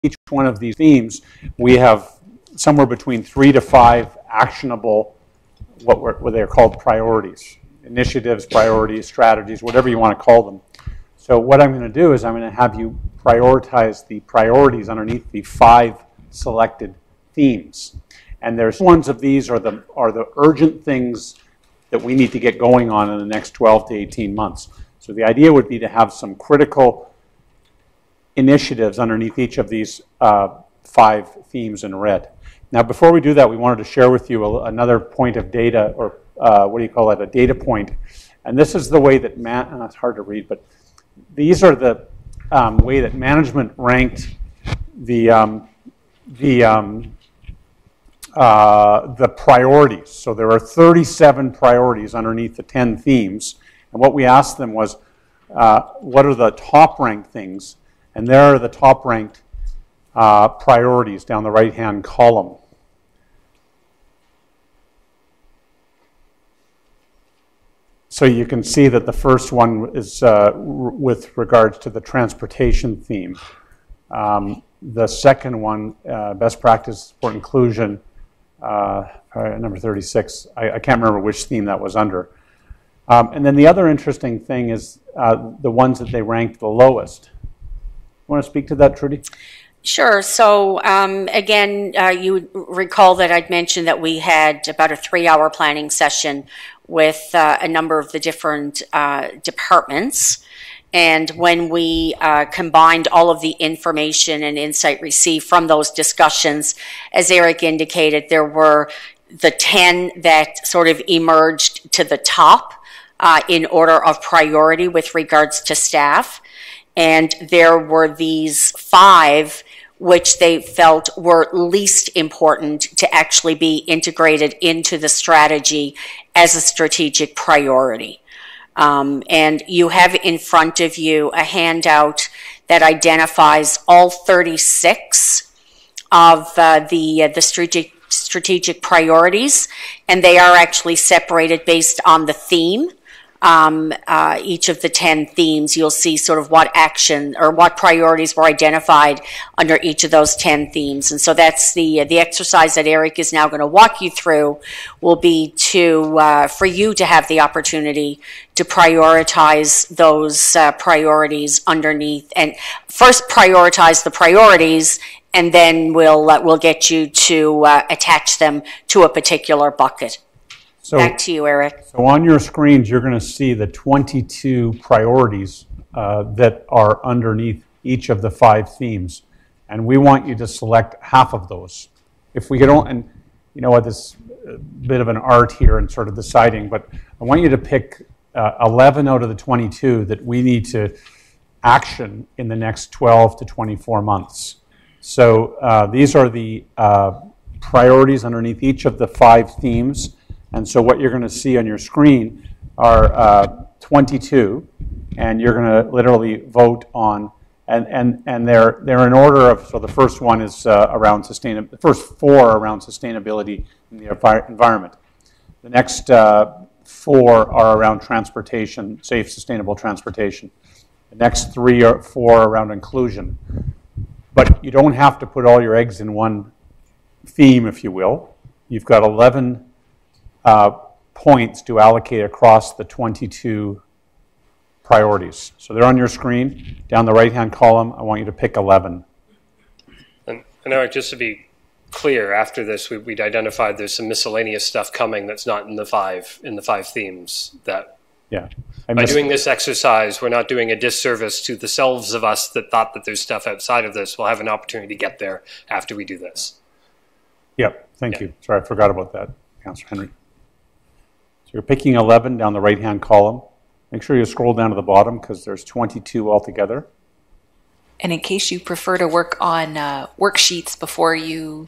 each one of these themes, we have somewhere between 3 to 5 actionable, what they're called priorities. Initiatives, priorities, strategies, whatever you want to call them. So what I'm going to do is I'm going to have you prioritize the priorities underneath the 5 selected themes. And there's ones of these are the urgent things that we need to get going on in the next 12 to 18 months. So the idea would be to have some critical initiatives underneath each of these 5 themes in red. Now, before we do that, we wanted to share with you another point of data, or what do you call it, a data point. And this is the way that, it's hard to read, but these are the way that management ranked the priorities. So there are 37 priorities underneath the 10 themes. And what we asked them was, what are the top-ranked things? And there are the top-ranked priorities down the right-hand column. So you can see that the first one is with regards to the transportation theme. The second one, best practice for inclusion, number 36. I can't remember which theme that was under. And then the other interesting thing is the ones that they ranked the lowest. You want to speak to that, Trudy? Sure. So again, you recall that I'd mentioned that we had about a 3-hour planning session with a number of the different departments. And when we combined all of the information and insight received from those discussions, as Eric indicated, there were the 10 that sort of emerged to the top in order of priority with regards to staff. And there were these 5 which they felt were least important to actually be integrated into the strategy as a strategic priority. And you have in front of you a handout that identifies all 36 of the strategic priorities, and they are actually separated based on the theme. Each of the 10 themes, you'll see sort of what action or what priorities were identified under each of those 10 themes. And so that's the exercise that Eric is now going to walk you through will be to for you to have the opportunity to prioritize those priorities underneath, and first prioritize the priorities, and then we'll get you to attach them to a particular bucket. So, back to you, Eric. So on your screens, you're going to see the 22 priorities that are underneath each of the 5 themes. And we want you to select half of those. If we could, and you know what, this bit of an art here in sort of deciding, but I want you to pick 11 out of the 22 that we need to action in the next 12 to 24 months. So these are the priorities underneath each of the 5 themes. And so what you're going to see on your screen are 22, and you're going to literally vote on, and they're in order of, so the first one is around the first 4 are around sustainability in the environment. The next 4 are around transportation, safe, sustainable transportation. The next 3 or 4 are around inclusion. But you don't have to put all your eggs in one theme, if you will. You've got 11 points to allocate across the 22 priorities. So they're on your screen. Down the right-hand column, I want you to pick 11. And Eric, just to be clear, after this, we'd identified there's some miscellaneous stuff coming that's not in the 5 themes. That yeah. By doing this exercise, we're not doing a disservice to the selves of us that thought that there's stuff outside of this. We'll have an opportunity to get there after we do this. Yep. Thank you. Sorry, I forgot about that, Councillor Henry. So you're picking 11 down the right-hand column. Make sure you scroll down to the bottom because there's 22 altogether. And in case you prefer to work on worksheets before you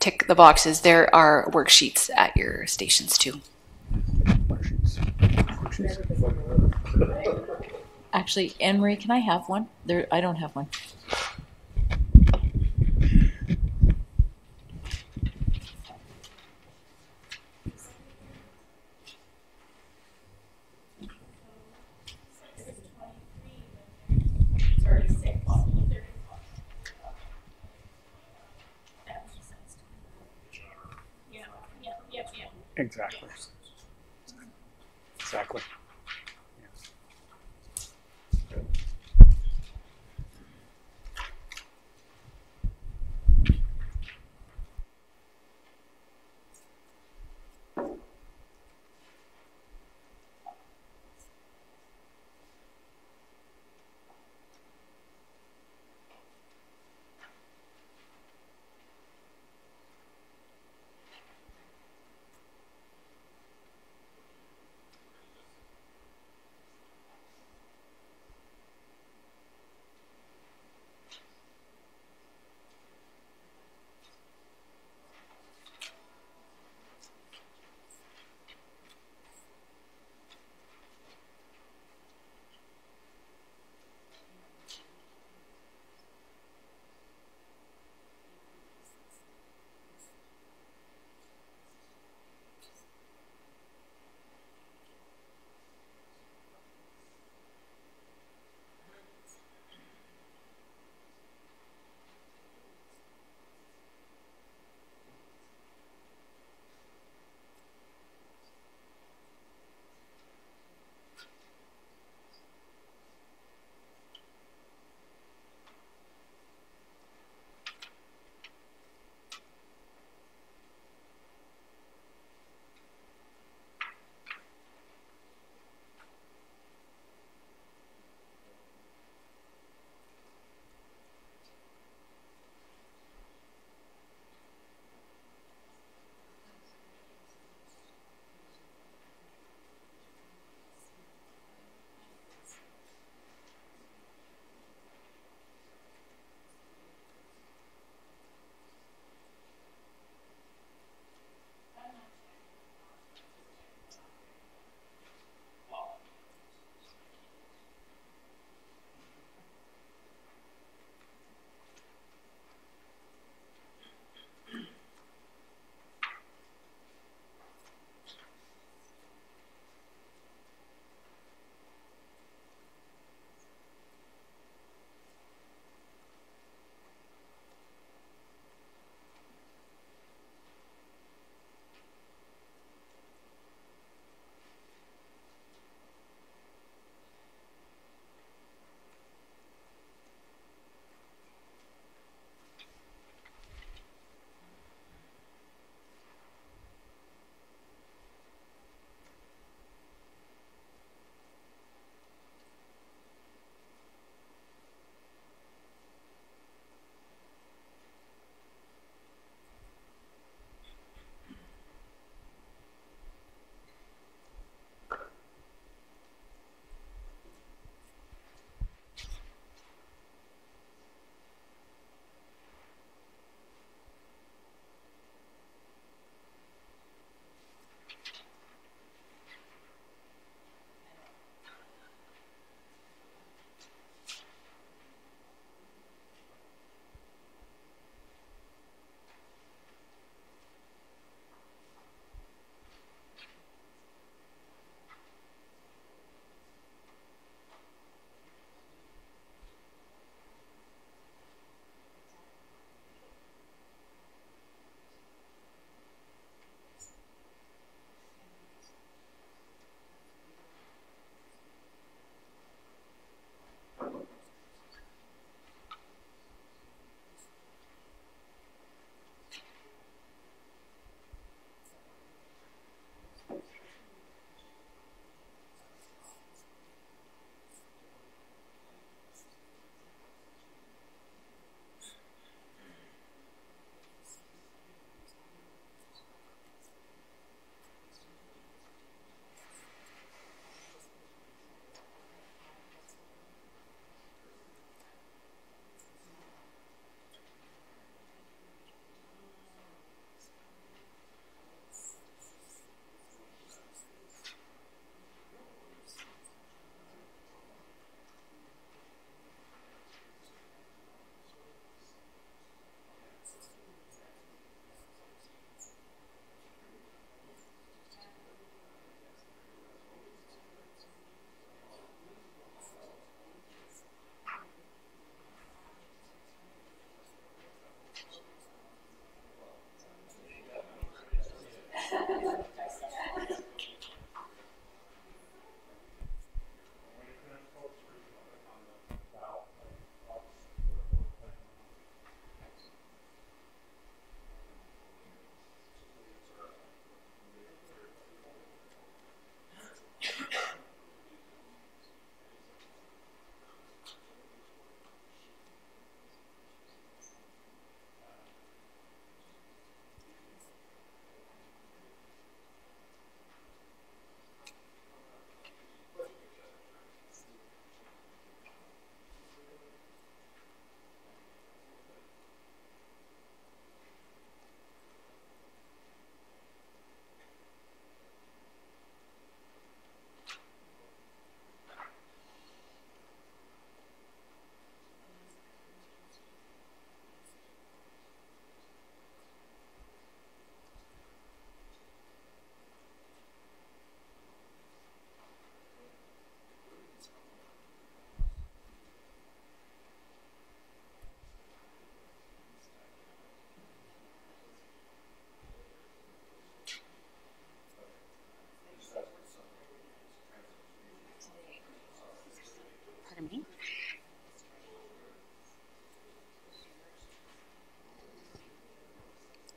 tick the boxes, there are worksheets at your stations too. Worksheets. Actually, Anne-Marie, can I have one? I don't have one. Exactly. Exactly.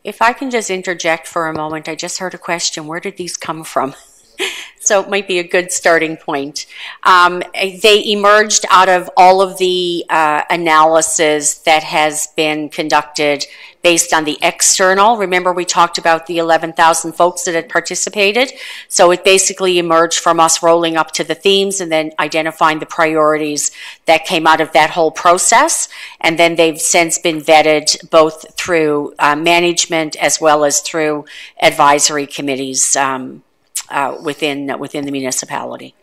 If I can just interject for a moment, I just heard a question. Where did these come from? So it might be a good starting point. They emerged out of all of the analysis that has been conducted based on the external. Remember, we talked about the 11,000 folks that had participated. So it basically emerged from us rolling up to the themes and then identifying the priorities that came out of that whole process. And then they've since been vetted both through management as well as through advisory committees within the municipality.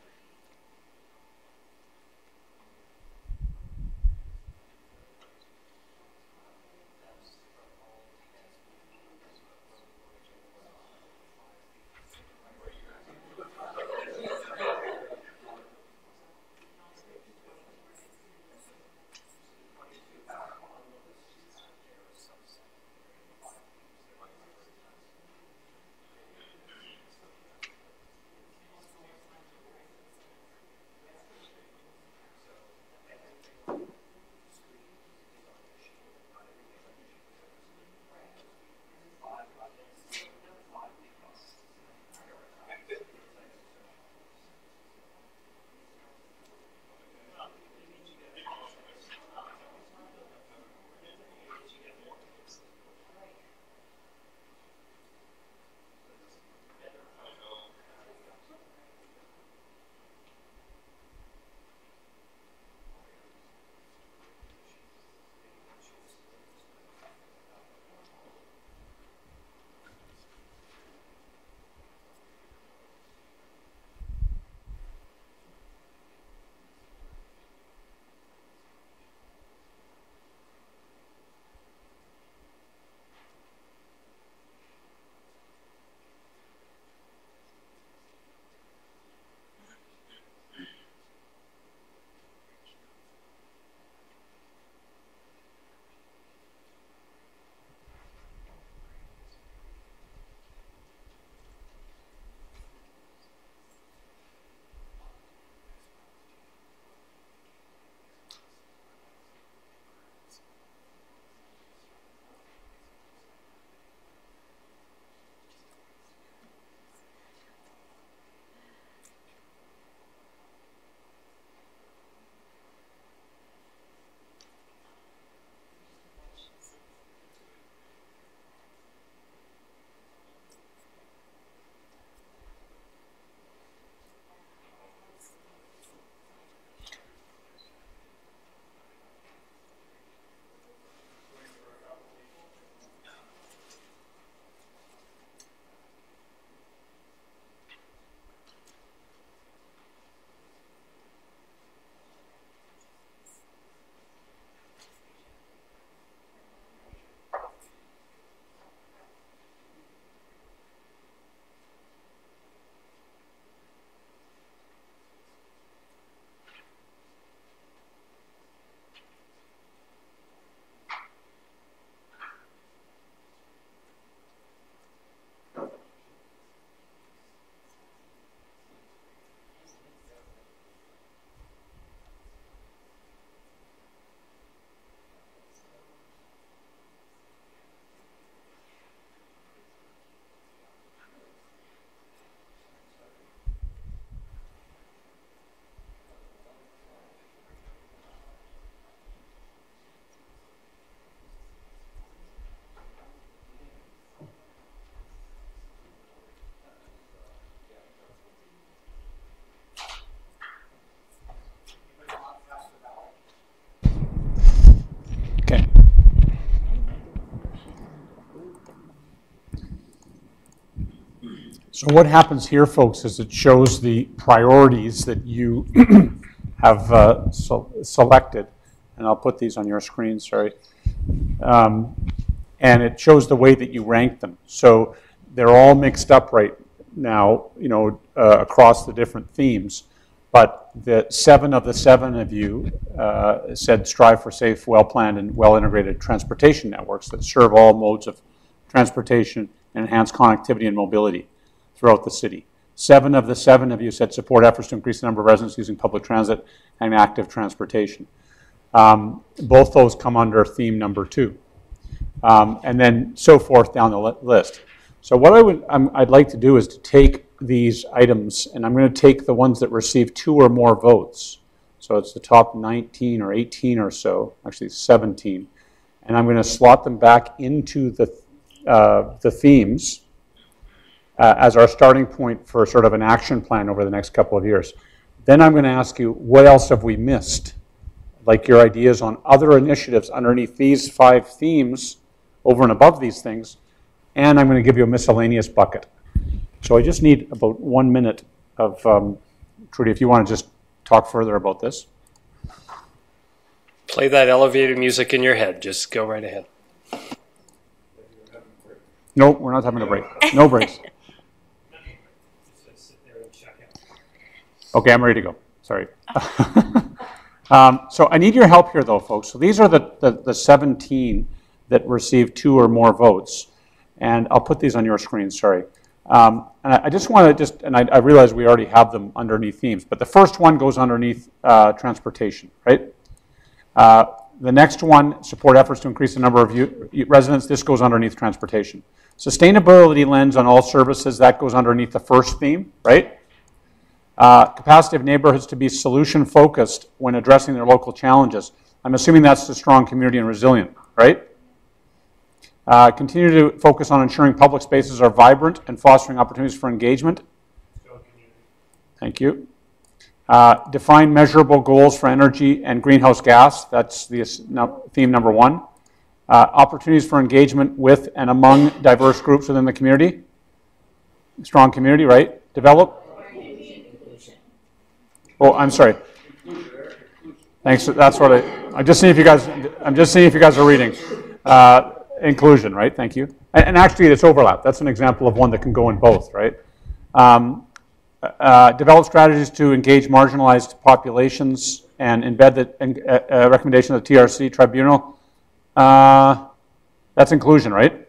So what happens here, folks, is it shows the priorities that you have selected. And I'll put these on your screen, sorry. And it shows the way that you rank them. So they're all mixed up right now, across the different themes. But the 7 of the 7 of you said strive for safe, well-planned, and well-integrated transportation networks that serve all modes of transportation and enhance connectivity and mobility throughout the city. 7 of the 7 of you said support efforts to increase the number of residents using public transit and active transportation. Both those come under theme number 2. and then so forth down the list. So what I'd like to do is to take these items, and I'm going to take the ones that receive 2 or more votes. So it's the top 19 or 18 or so, actually 17. And I'm going to slot them back into the themes as our starting point for sort of an action plan over the next couple of years. Then I'm going to ask you, what else have we missed? Like your ideas on other initiatives underneath these 5 themes, over and above these things, and I'm going to give you a miscellaneous bucket. So I just need about 1 minute of, Trudy, if you want to just talk further about this. Play that elevator music in your head. Just go right ahead. No, we're not having a break. No breaks. Okay, I'm ready to go. Sorry. So I need your help here, though, folks. So these are the 17 that received 2 or more votes. And I'll put these on your screen, sorry. And I just want to and I realize we already have them underneath themes, but the first one goes underneath transportation, right? The next one, support efforts to increase the number of residents. This goes underneath transportation. Sustainability lens on all services, that goes underneath the first theme, right? Capacity of neighborhoods to be solution-focused when addressing their local challenges. I'm assuming that's the strong community and resilient, right? Continue to focus on ensuring public spaces are vibrant and fostering opportunities for engagement. Thank you. Define measurable goals for energy and greenhouse gas. That's the theme number 1. Opportunities for engagement with and among diverse groups within the community. Strong community, right? Develop. Oh, I'm sorry. Thanks. That's what I'm just seeing if you guys are reading. Inclusion, right? Thank you. And actually, it's overlap. That's an example of one that can go in both, right? Develop strategies to engage marginalized populations and embed the recommendation of the TRC tribunal. That's inclusion, right?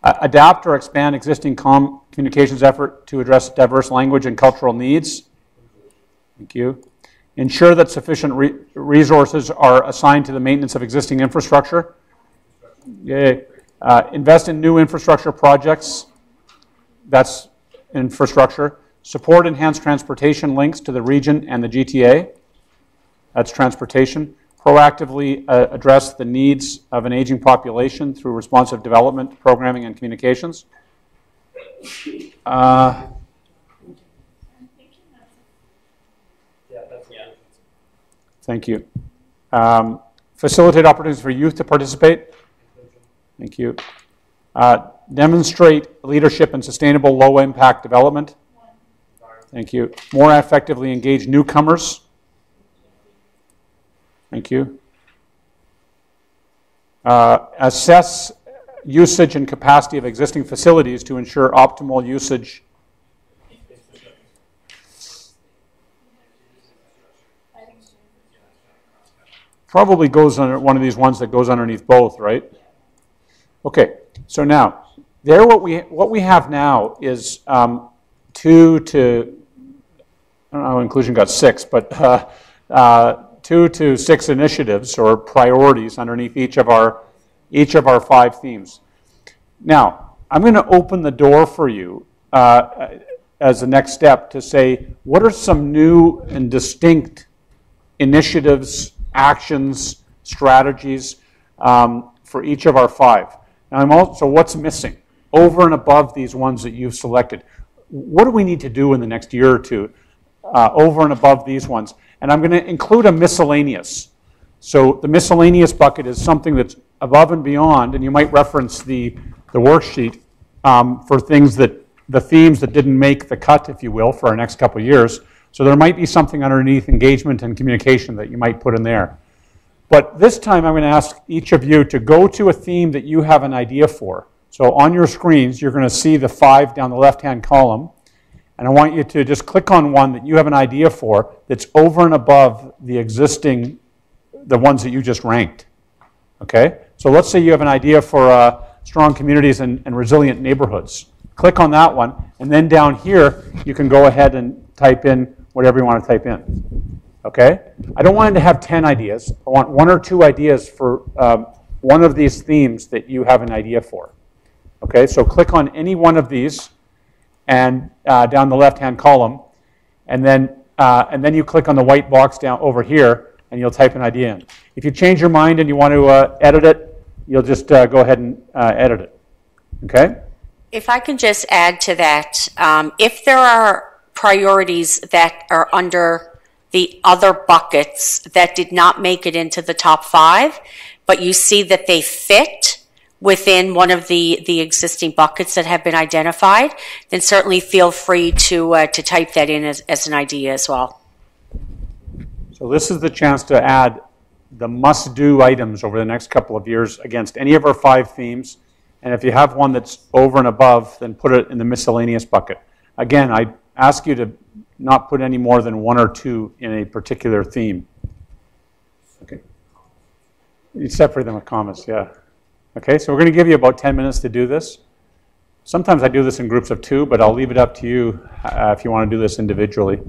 Adapt or expand existing communications effort to address diverse language and cultural needs. Thank you. Ensure that sufficient resources are assigned to the maintenance of existing infrastructure. Yay. Invest in new infrastructure projects. That's infrastructure. Support enhanced transportation links to the region and the GTA. That's transportation. Proactively address the needs of an aging population through responsive development, programming, and communications. Thank you. Facilitate opportunities for youth to participate. Thank you. Demonstrate leadership in sustainable low-impact development. Thank you. More effectively engage newcomers. Thank you. Assess usage and capacity of existing facilities to ensure optimal usage. Probably goes under one of these ones that goes underneath both, right? Okay, so now, what we have now is 2 to, I don't know how inclusion got 6, but 2 to 6 initiatives or priorities underneath each of our 5 themes. Now, I'm going to open the door for you as the next step to say, what are some new and distinct initiatives, actions, strategies for each of our 5? Now, so what's missing over and above these ones that you've selected? What do we need to do in the next year or 2 over and above these ones? And I'm going to include a miscellaneous. So the miscellaneous bucket is something that's above and beyond, and you might reference the worksheet for things the themes that didn't make the cut, if you will, for our next couple of years. So there might be something underneath engagement and communication that you might put in there. But this time I'm going to ask each of you to go to a theme that you have an idea for. So on your screens, you're going to see the 5 down the left-hand column. And I want you to just click on one that you have an idea for that's over and above the ones that you just ranked. Okay? So let's say you have an idea for strong communities and resilient neighborhoods. Click on that one. And then down here, you can go ahead and type in whatever you want to type in. Okay? I don't want it to have 10 ideas. I want 1 or 2 ideas for one of these themes that you have an idea for. Okay, so click on any one of these and down the left-hand column, and then you click on the white box down over here, and you'll type an idea in. If you change your mind and you want to edit it, you'll just go ahead and edit it. Okay? If I can just add to that, if there are priorities that are under the other buckets that did not make it into the top 5, but you see that they fit within one of the existing buckets that have been identified, then certainly feel free to type that in as an idea as well. So this is the chance to add the must-do items over the next couple of years against any of our 5 themes. And if you have one that's over and above, then put it in the miscellaneous bucket. Again, I ask you to not put any more than 1 or 2 in a particular theme. Okay. You separate them with commas, yeah. Okay, so we're going to give you about 10 minutes to do this. Sometimes I do this in groups of 2, but I'll leave it up to you if you want to do this individually.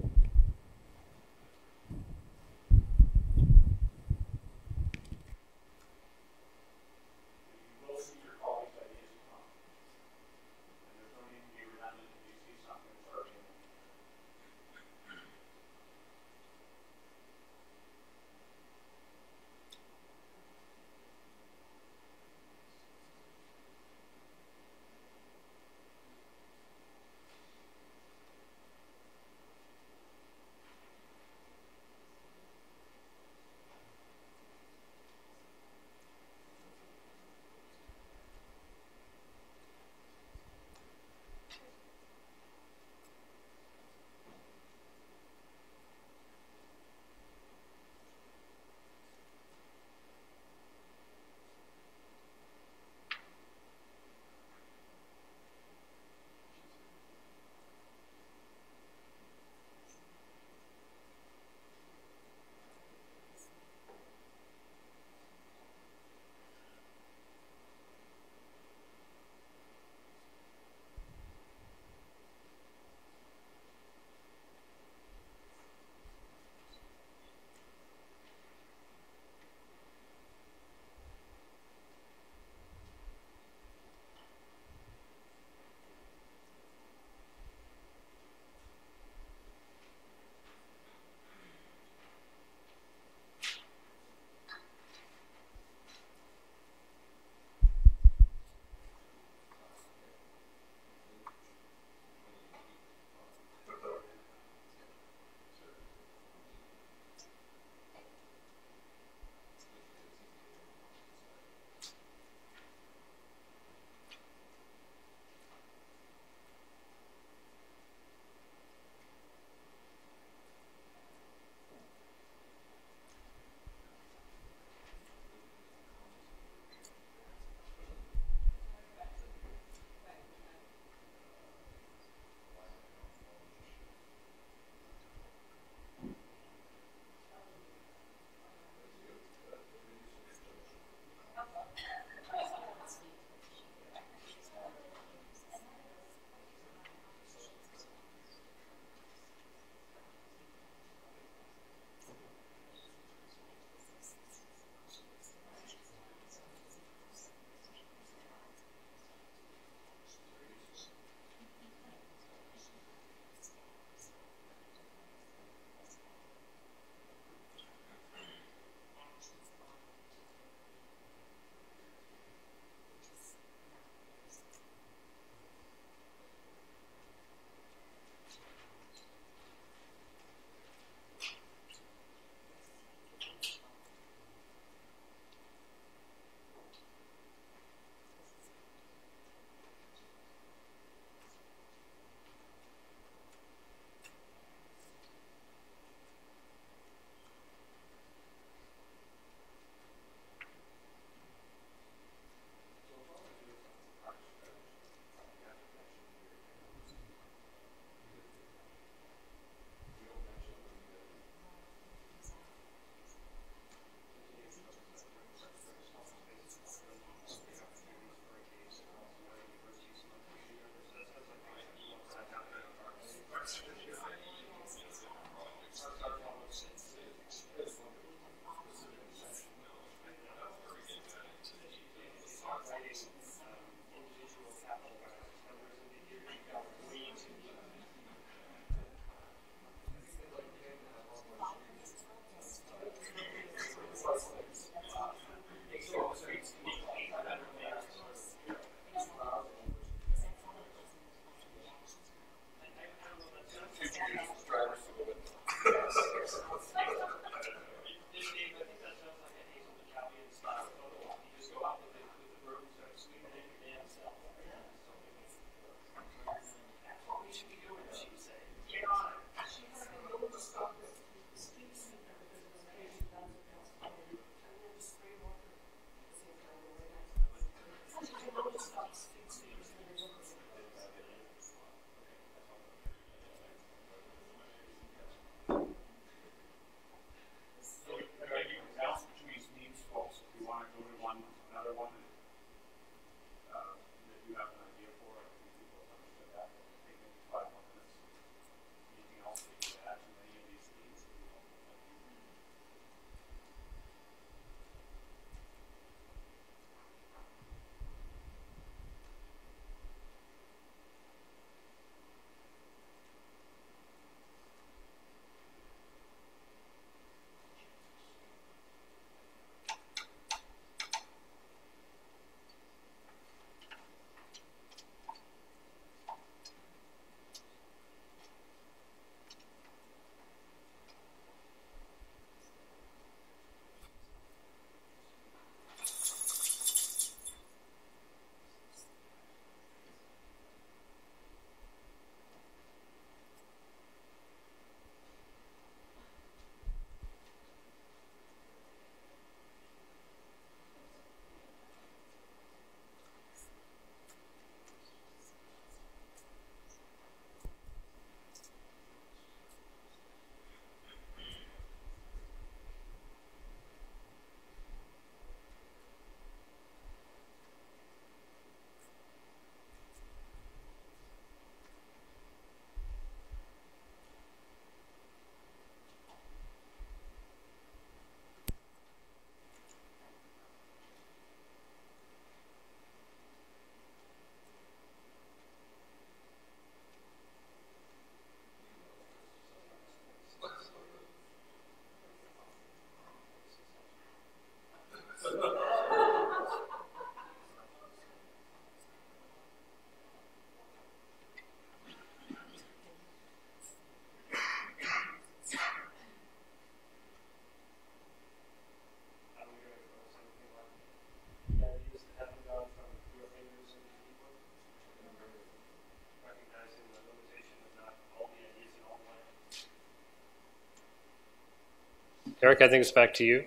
Eric, I think it's back to you.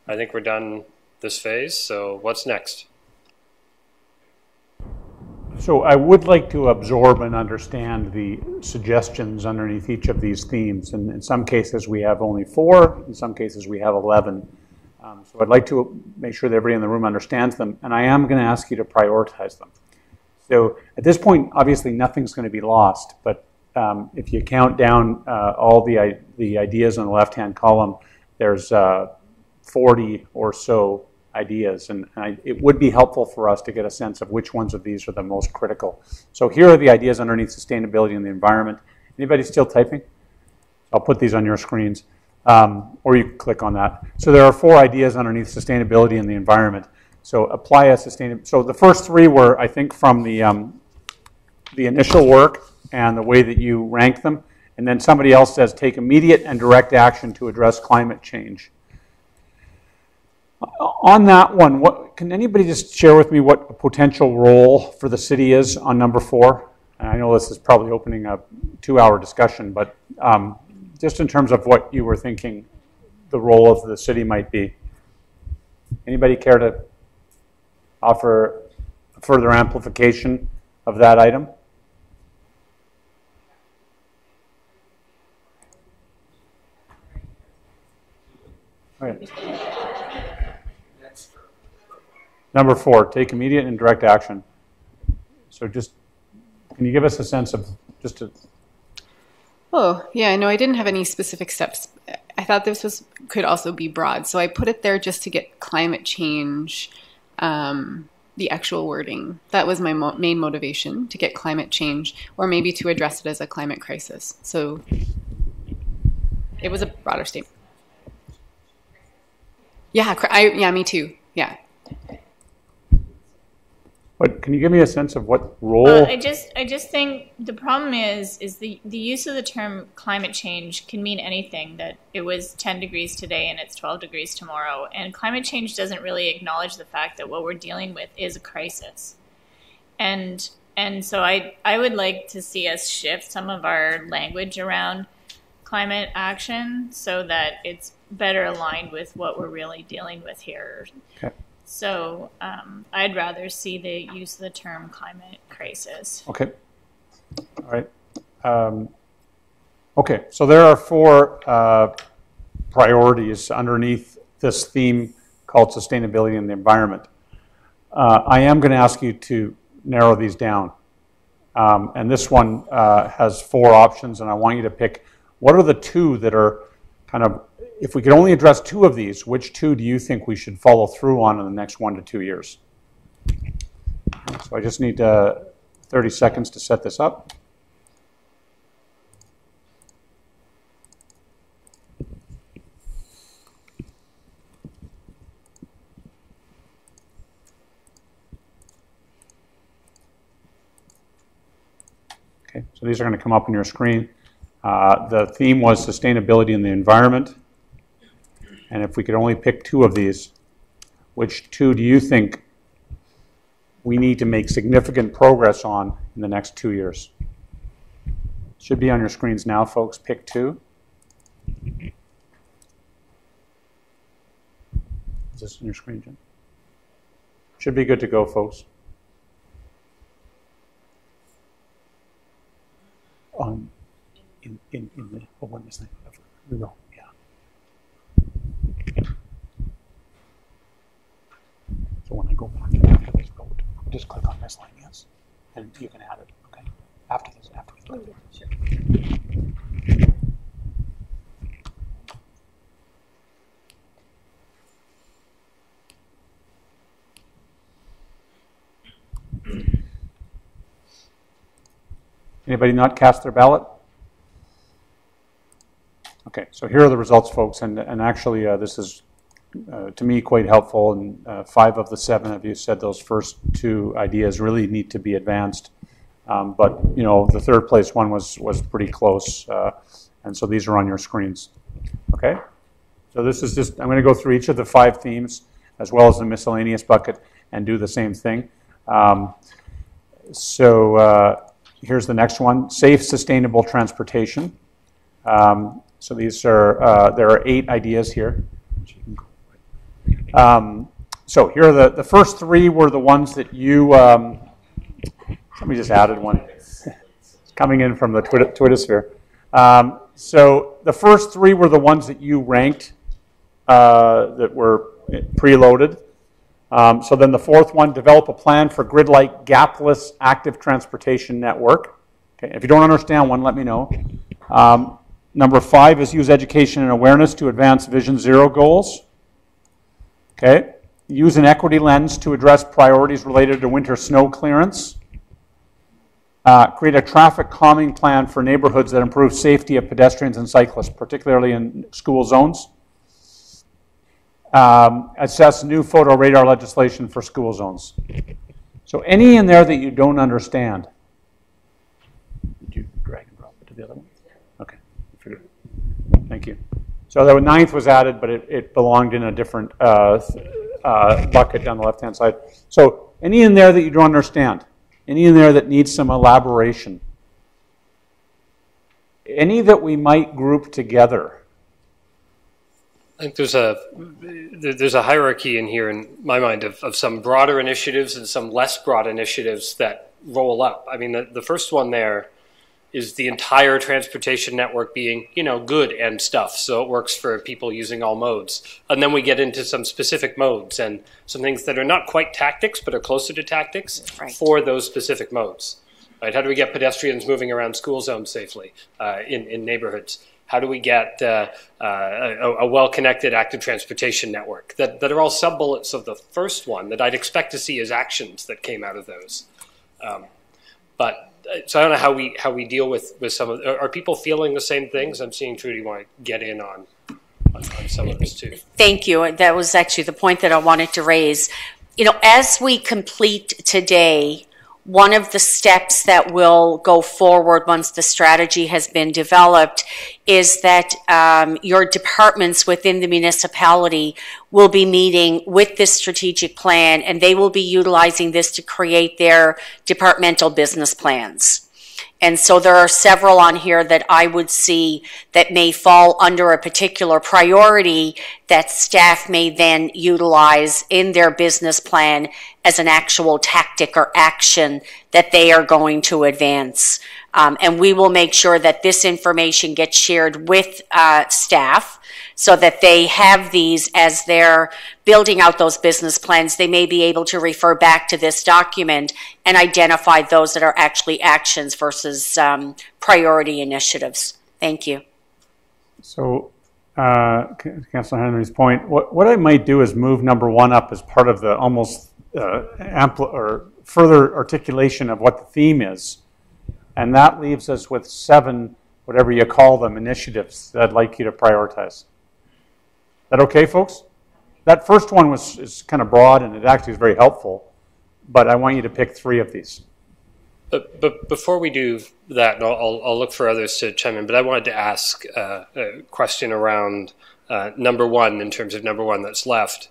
I think we're done this phase, so what's next? So I would like to absorb and understand the suggestions underneath each of these themes. And in some cases we have only 4, in some cases we have 11. So I'd like to make sure that everybody in the room understands them, and I am going to ask you to prioritize them. So at this point, obviously nothing's going to be lost, but if you count down all the ideas on the left-hand column, there's 40 or so ideas, and it would be helpful for us to get a sense of which ones of these are the most critical. So here are the ideas underneath sustainability and the environment. Anybody still typing? I'll put these on your screens, or you click on that. So there are 4 ideas underneath sustainability and the environment. So apply a sustainability. So the first 3 were, I think, from the initial work and the way that you rank them. And then somebody else says, take immediate and direct action to address climate change. On that one, can anybody just share with me what a potential role for the city is on number 4? And I know this is probably opening a 2-hour discussion, but just in terms of what you were thinking the role of the city might be. Anybody care to offer further amplification of that item? Okay. Number 4, take immediate and direct action. So just, can you give us a sense of just a... Oh, yeah, no, I didn't have any specific steps. I thought this could also be broad. So I put it there just to get climate change the actual wording. That was my main motivation, to get climate change, or maybe to address it as a climate crisis. So it was a broader statement. Yeah, me too. Yeah. But can you give me a sense of what role? I just think the problem is the use of the term climate change can mean anything. That it was 10 degrees today and it's 12 degrees tomorrow. And climate change doesn't really acknowledge the fact that what we're dealing with is a crisis. And so I would like to see us shift some of our language around climate action so that it's better aligned with what we're really dealing with here. Okay. So I'd rather see the use of the term climate crisis. Okay. All right. Okay, so there are 4 priorities underneath this theme called sustainability and the environment. I am going to ask you to narrow these down. And this one has 4 options, and I want you to pick what are the 2 that are kind of, if we could only address 2 of these, which 2 do you think we should follow through on in the next 1 to 2 years? So I just need 30 seconds to set this up. Okay, so these are going to come up on your screen. The theme was sustainability and the environment. And if we could only pick 2 of these, which 2 do you think we need to make significant progress on in the next 2 years? Should be on your screens now, folks. Pick 2. Is this on your screen, Jen? Should be good to go, folks. In the awareness thing. We will, yeah. So when I go back after this vote, just click on miscellaneous, and you can add it. Okay. After this. Sure. Anybody not cast their ballot? Okay, so here are the results, folks, and actually this is, to me, quite helpful, and 5 of the 7 of you said those first 2 ideas really need to be advanced, but, you know, the 3rd place one was pretty close, and so these are on your screens, okay? So this is just, I'm going to go through each of the 5 themes, as well as the miscellaneous bucket, and do the same thing. Here's the next one, safe, sustainable transportation. So these are, there are 8 ideas here. So here are the first 3 were the ones that you, somebody just added one. It's coming in from the Twitter sphere. So the first 3 were the ones that you ranked that were preloaded. So then the 4th one, develop a plan for grid-like gapless active transportation network. Okay, if you don't understand one, let me know. Number 5 is use education and awareness to advance Vision Zero goals. Okay, use an equity lens to address priorities related to winter snow clearance. Create a traffic calming plan for neighborhoods that improve safety of pedestrians and cyclists, particularly in school zones. Assess new photo radar legislation for school zones. So any in there that you don't understand? Did you drag and drop it to the other one? Okay, thank you. So the 9th was added, but it belonged in a different bucket down the left-hand side. So any in there that you don't understand? Any in there that needs some elaboration? Any that we might group together? I think there's a hierarchy in here in my mind of some broader initiatives and some less broad initiatives that roll up. I mean, the first one there is the entire transportation network being, you know, good and stuff, so it works for people using all modes. And then we get into some specific modes and some things that are not quite tactics, but are closer to tactics for those specific modes. Right? How do we get pedestrians moving around school zones safely in neighborhoods? How do we get a well-connected active transportation network? That are all sub-bullets of the first one that I'd expect to see as actions that came out of those. So I don't know how we deal with some of. Are people feeling the same things? I'm seeing Trudy want to get in on some of this too. Thank you. That was actually the point that I wanted to raise. As we complete today, one of the steps that will go forward once the strategy has been developed is that your departments within the municipality will be meeting with this strategic plan, and they will be utilizing this to create their departmental business plans. And so there are several on here that I would see that may fall under a particular priority that staff may then utilize in their business plan as an actual tactic or action that they are going to advance. And we will make sure that this information gets shared with staff so that they have these as they're building out those business plans. They may be able to refer back to this document and identify those that are actually actions versus priority initiatives. Thank you. So, Councillor Henry's point, what I might do is move number 1 up as part of the almost or further articulation of what the theme is. And that leaves us with 7, whatever you call them, initiatives that I'd like you to prioritize. Is that okay, folks? That first one is kind of broad, and it actually is very helpful, but I want you to pick 3 of these. But before we do that, and I'll look for others to chime in, but I wanted to ask a question around number 1, in terms of number 1 that's left.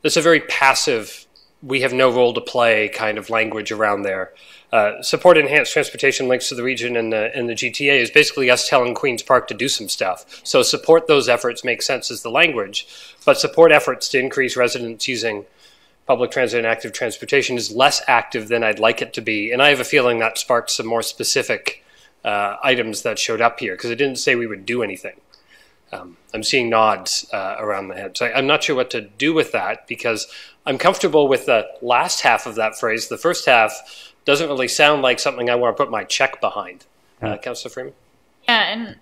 It's a very passive, we have no role to play kind of language around there. Support enhanced transportation links to the region and the GTA is basically us telling Queen's Park to do some stuff. So support those efforts makes sense as the language, but support efforts to increase residents using public transit and active transportation is less active than I'd like it to be. And I have a feeling that sparked some more specific items that showed up here, because it didn't say we would do anything. I'm seeing nods around the head. So I'm not sure what to do with that, because I'm comfortable with the last half of that phrase. The first half doesn't really sound like something I want to put my check behind. Councillor Freeman? Yeah, and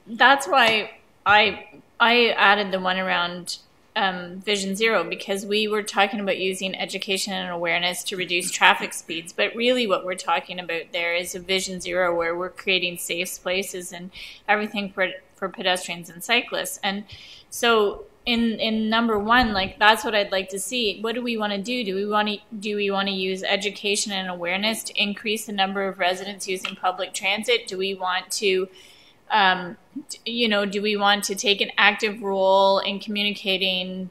that's why I added the one around Vision Zero, because we were talking about using education and awareness to reduce traffic speeds, but really what we're talking about there is a Vision Zero where we're creating safe places and everything for pedestrians and cyclists. And so in number 1, that's what I'd like to see. What do we want to do? Do we want to use education and awareness to increase the number of residents using public transit? Do we want to do we want to take an active role in communicating,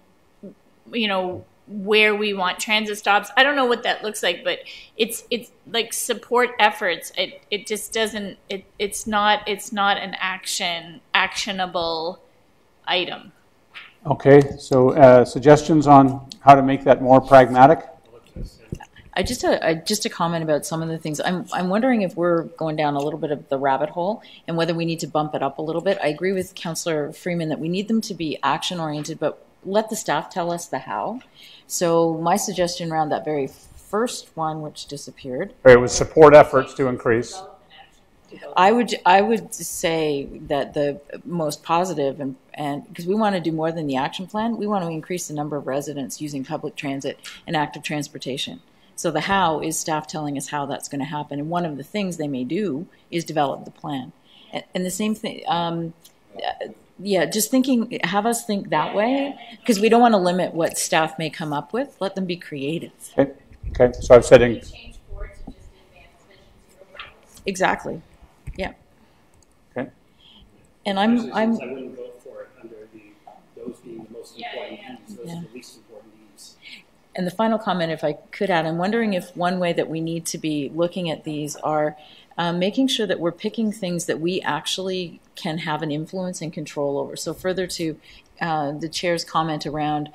where we want transit stops? I don't know what that looks like, but it's like support efforts. It just doesn't, it's not an actionable item. Okay, so suggestions on how to make that more pragmatic? Just a comment about some of the things. I'm wondering if we're going down a little bit of the rabbit hole and whether we need to bump it up a little bit. I agree with Councillor Freeman that we need them to be action-oriented, but let the staff tell us the how. So my suggestion around that very first one, which disappeared. It was support efforts to increase. I would say that the most positive, and because we want to do more than the action plan, we want to increase the number of residents using public transit and active transportation. So the how is staff telling us how that's going to happen. And one of the things they may do is develop the plan. And the same thing, just thinking, have us think that way, because we don't want to limit what staff may come up with. Let them be creative. Okay. So I've said exactly. Yeah. Okay. And I wouldn't vote for it under those being the most important needs, those are the least important needs. And the final comment, if I could add, I'm wondering if one way that we need to be looking at these are making sure that we're picking things that we actually can have an influence and control over. So further to the chair's comment around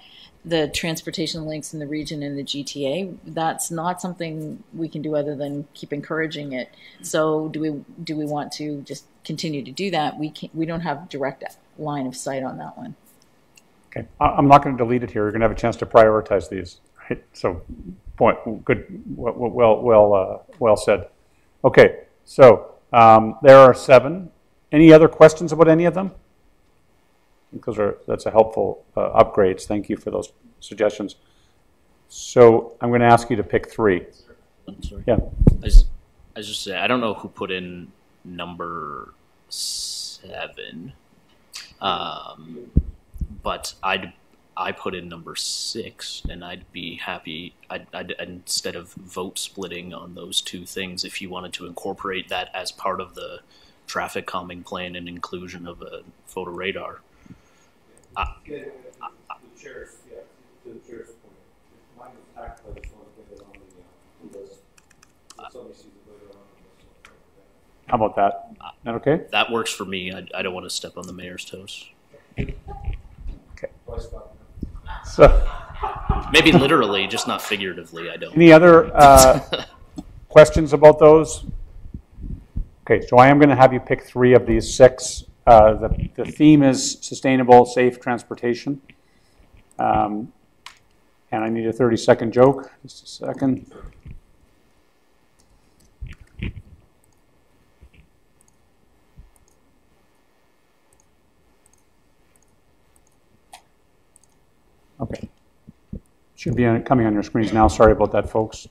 the transportation links in the region and the GTA, that's not something we can do other than keep encouraging it. So do we want to just continue to do that? We don't have direct line of sight on that one. Okay, I'm not going to delete it here. You're going to have a chance to prioritize these. Right? So, point good, well said. Okay, so there are 7 any other questions about any of them? That's a helpful upgrades. Thank you for those suggestions. So I'm going to ask you to pick 3. I'm sorry. Yeah. I was just saying, I don't know who put in number 7, but I put in number 6, and I'd be happy. I'd instead of vote splitting on those 2 things, if you wanted to incorporate that as part of the traffic calming plan and inclusion of a photo radar. The chair's point. Mine was tax place, so I'll get it on the list. Somebody sees it later on. How about that? Is that okay? That works for me. I don't want to step on the mayor's toes. Okay. So, maybe literally, just not figuratively. I don't. Any other questions about those? Okay, so I am going to have you pick 3 of these 6. The theme is sustainable, safe transportation. And I need a 30-second joke. Just a second. Okay. Should be coming on your screens now. Sorry about that, folks.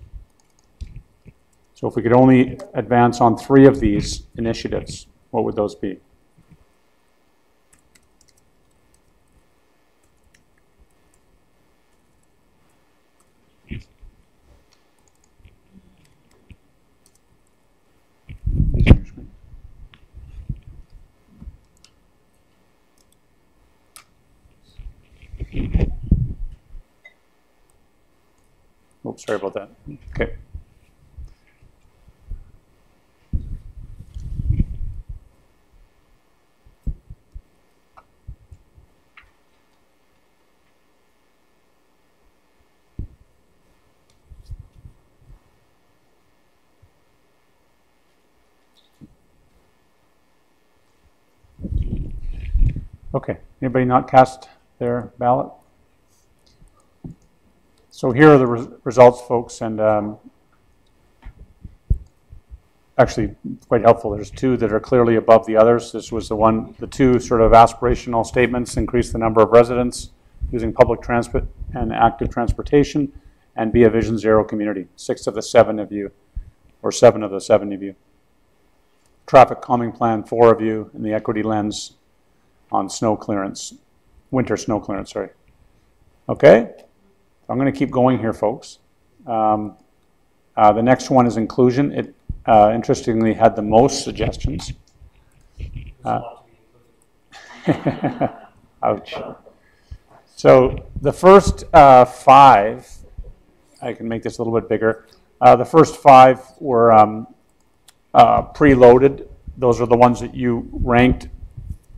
So if we could only advance on 3 of these initiatives, what would those be? Oh, sorry about that. Okay. Okay. Anybody not cast their ballot? So here are the results, folks, and actually quite helpful. There's 2 that are clearly above the others. This was the 2 sort of aspirational statements: increase the number of residents using public transport and active transportation, and be a Vision Zero community. 6 of the 7 of you, or 7 of the 7 of you. Traffic calming plan, 4 of you, and the equity lens on snow clearance, winter snow clearance, sorry. Okay? I'm going to keep going here, folks. The next one is inclusion. It interestingly had the most suggestions. Ouch. So the first 5, I can make this a little bit bigger. The first 5 were preloaded. Those are the ones that you ranked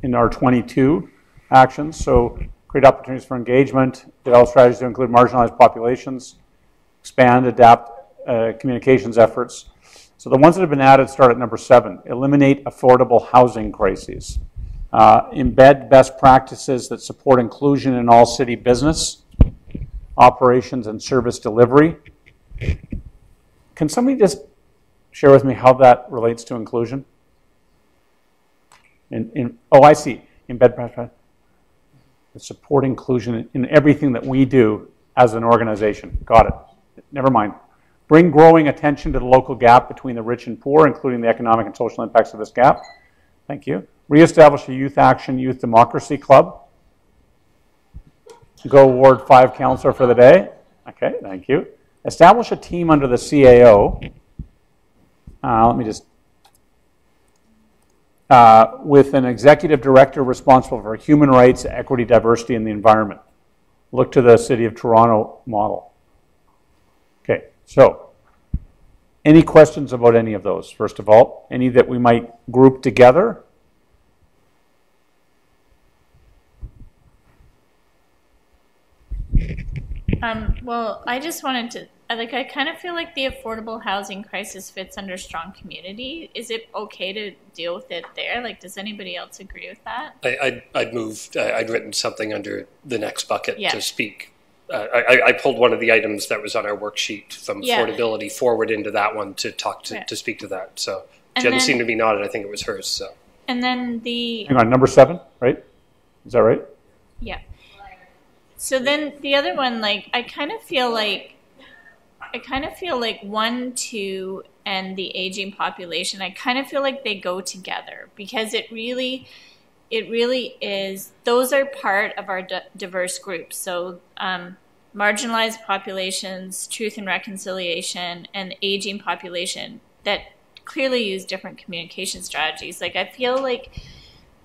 in our 22 actions. So create opportunities for engagement, develop strategies to include marginalized populations, expand, adapt communications efforts. So the ones that have been added start at number 7. Eliminate affordable housing crises. Embed best practices that support inclusion in all city business, operations, and service delivery. Can somebody just share with me how that relates to inclusion? Oh, I see. Embed best practices. Support inclusion in everything that we do as an organization. Got it. Never mind. Bring growing attention to the local gap between the rich and poor, including the economic and social impacts of this gap. Thank you. Reestablish a Youth Action, Youth Democracy Club. Go Ward 5 Councillor for the day. Okay, thank you. Establish a team under the CAO. Let me just... with an executive director responsible for human rights, equity, diversity, and the environment. Look to the City of Toronto model. Okay, so any questions about any of those? First of all, any that we might group together? Well, I just wanted to, I kind of feel like the affordable housing crisis fits under strong community. Is it okay to deal with it there? Does anybody else agree with that? I'd written something under the next bucket to speak. I pulled one of the items that was on our worksheet from affordability forward into that one to talk to speak to that. So Jen seemed to be nodded. I think it was hers. So And then the Hang on, number 7, right? Is that right? yeah. So then the other one, like I kind of feel like 1, 2, and the aging population. I kind of feel like they go together because it really is. Those are part of our diverse groups. So marginalized populations, truth and reconciliation, and aging population that clearly use different communication strategies. Like I feel like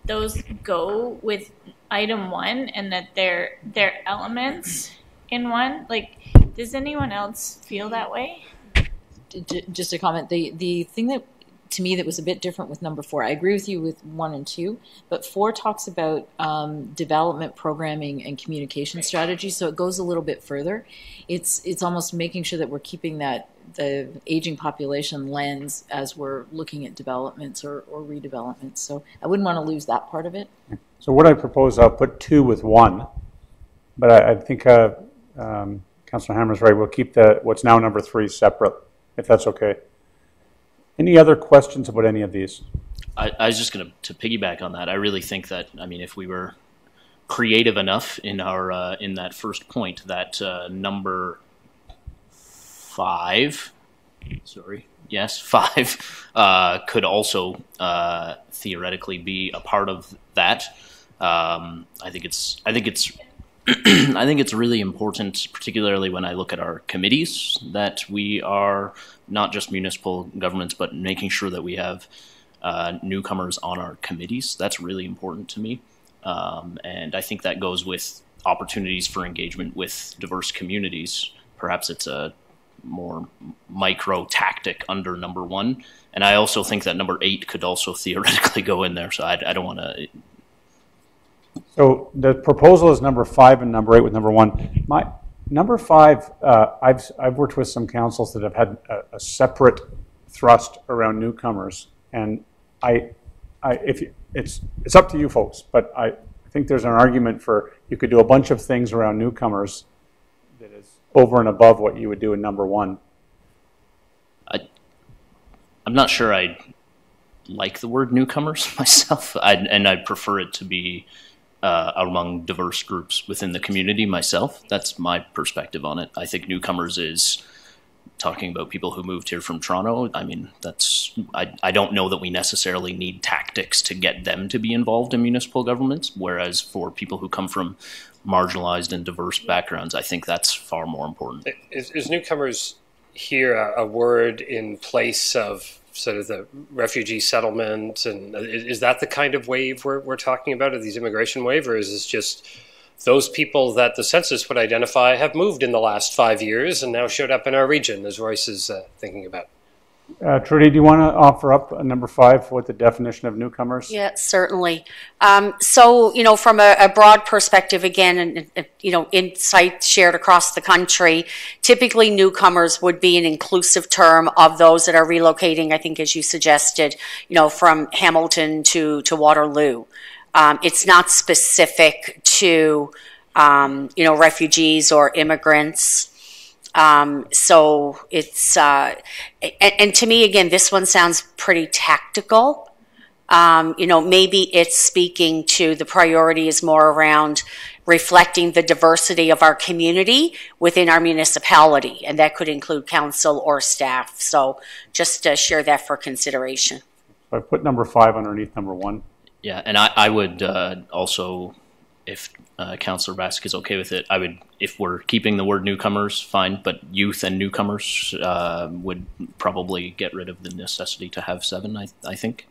those go with item 1 and that they're elements in one. Like, does anyone else feel that way? Just a comment. The thing that to me that was a bit different with number 4. I agree with you with 1 and 2, but 4 talks about development programming and communication strategy, so it goes a little bit further. It's almost making sure that we're keeping the aging population lens as we're looking at developments or redevelopments. So I wouldn't want to lose that part of it. So what I propose, I'll put 2 with 1, but I think Councillor Hammer's right. We'll keep what's now number 3 separate, if that's okay. Any other questions about any of these? I was just going to piggyback on that. I really think that, I mean, if we were creative enough in our in that first point, that number 5, sorry, yes, 5 could also theoretically be a part of that. I think it's I think it's really important, particularly when I look at our committees, that we are not just municipal governments, but making sure that we have newcomers on our committees. That's really important to me. And I think that goes with opportunities for engagement with diverse communities. Perhaps it's a more micro tactic under number 1. And I also think that number 8 could also theoretically go in there. So I don't want to... So the proposal is number 5 and number 8 with number 1. Number 5, I've worked with some councils that have had a separate thrust around newcomers, and it's up to you folks, but I think there's an argument for you could do a bunch of things around newcomers that is over and above what you would do in number 1. I'm not sure I like the word newcomers myself, and I prefer it to be among diverse groups within the community myself. That's my perspective on it. I think newcomers is talking about people who moved here from Toronto. I mean, I don't know that we necessarily need tactics to get them to be involved in municipal governments, whereas for people who come from marginalized and diverse backgrounds, I think that's far more important. Is newcomers here a word in place of sort of the refugee settlement, and is that the kind of wave we're talking about, of these immigration wave, or is this just those people that the census would identify have moved in the last 5 years and now showed up in our region, as Royce is thinking about? Trudy, do you want to offer up number 5, what the definition of newcomers? Yeah, certainly. So, from a broad perspective, again, and insights shared across the country, typically newcomers would be an inclusive term of those that are relocating, I think, as you suggested, from Hamilton to Waterloo. It's not specific to, refugees or immigrants. So it's, and to me, again, this one sounds pretty tactical. Maybe it's speaking to the priority is more around reflecting the diversity of our community within our municipality, and that could include council or staff. So just share that for consideration. So I put number 5 underneath number 1. Yeah, and I would also, if Councillor Bask is okay with it, I would, if we're keeping the word newcomers, fine, but youth and newcomers would probably get rid of the necessity to have 7, I think.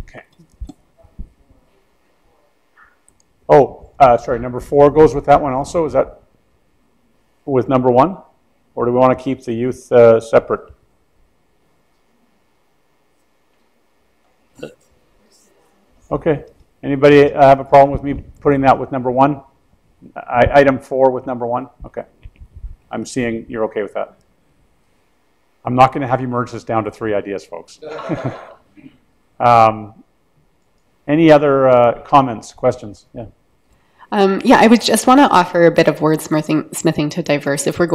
Okay. Oh, sorry, number 4 goes with that one also? Is that with number 1? Or do we want to keep the youth separate? Okay. Anybody have a problem with me putting that with number 1? Item 4 with number 1? Okay. I'm seeing you're okay with that. I'm not going to have you merge this down to 3 ideas, folks. Any other comments, questions? Yeah. Yeah, I would just want to offer a bit of wordsmithing to diverse. If we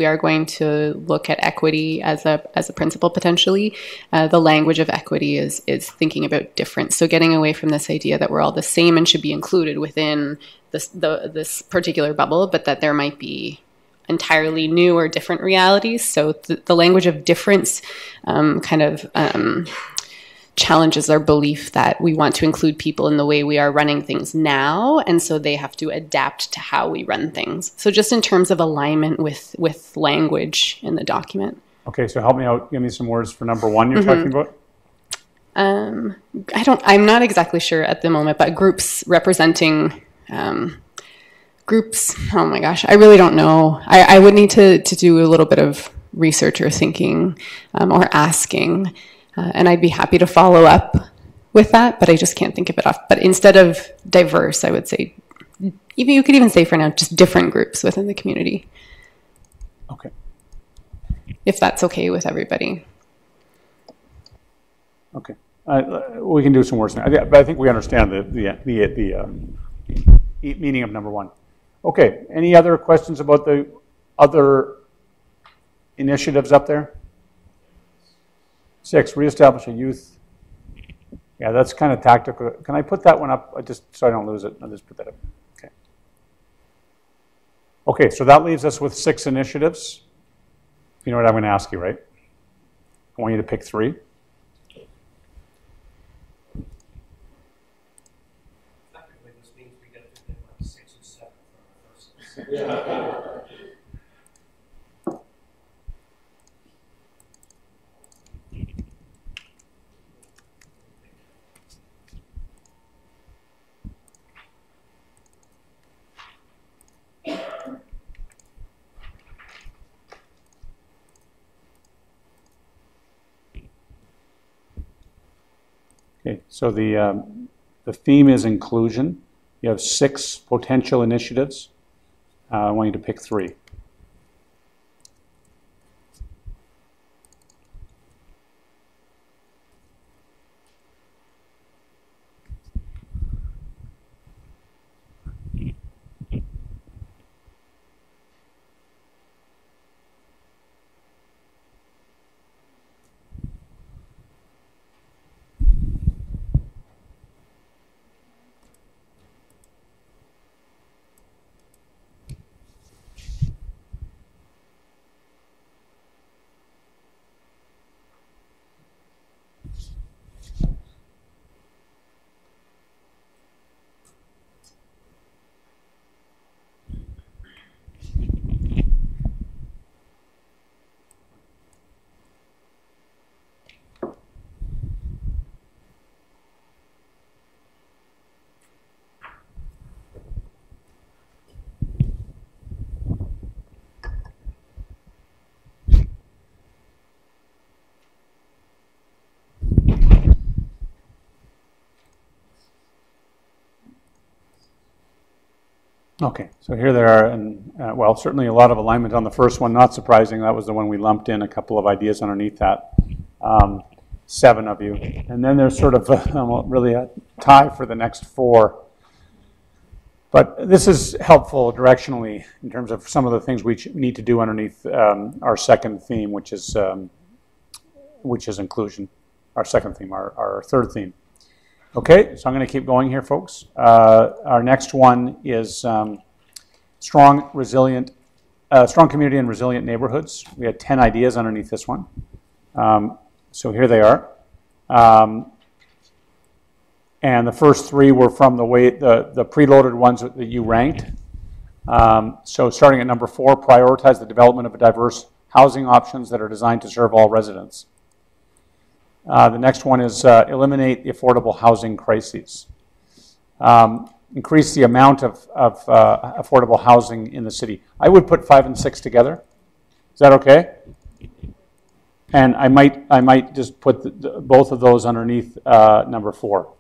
are going to look at equity as a principle potentially, the language of equity is thinking about difference. So getting away from this idea that we're all the same and should be included within this particular bubble, but that there might be entirely new or different realities. So the language of difference challenges our belief that we want to include people in the way we are running things now, and so they have to adapt to how we run things. So just in terms of alignment with language in the document. Okay, so help me out. Give me some words for number one you're talking about. I'm not exactly sure at the moment, but groups representing groups. Oh my gosh, I really don't know. I would need to do a little bit of research or thinking or asking. And I'd be happy to follow up with that, but I just can't think of it off. But instead of diverse, I would say, you could even say for now, just different groups within the community. Okay. If that's okay with everybody. Okay. We can do some words now. But I think we understand the meaning of number one. Okay. Any other questions about the other initiatives up there? 6, reestablish a youth. Yeah, that's kind of tactical. Can I put that one up? Just so I don't lose it. I'll just put that up. Okay. Okay, so that leaves us with 6 initiatives. You know what I'm going to ask you, right? I want you to pick 3. Technically, this means we get to pick like 6 and 7 for our first. Okay, so the theme is inclusion. You have 6 potential initiatives. I want you to pick 3. Okay, so here there are, and well, certainly a lot of alignment on the first one. Not surprising, that was the one we lumped in. A couple of ideas underneath that. 7 of you, and then there's sort of really a tie for the next 4. But this is helpful directionally in terms of some of the things we need to do underneath our second theme, which is inclusion. Our second theme, our third theme. Okay, so I'm going to keep going here, folks. Our next one is strong community and resilient neighborhoods. We had 10 ideas underneath this one. So here they are. And the first 3 were from the preloaded ones that you ranked. So starting at number 4, prioritize the development of diverse housing options that are designed to serve all residents. The next one is eliminate the affordable housing crises. Increase the amount of affordable housing in the city. I would put 5 and 6 together. Is that okay? And I might just put both of those underneath number 4.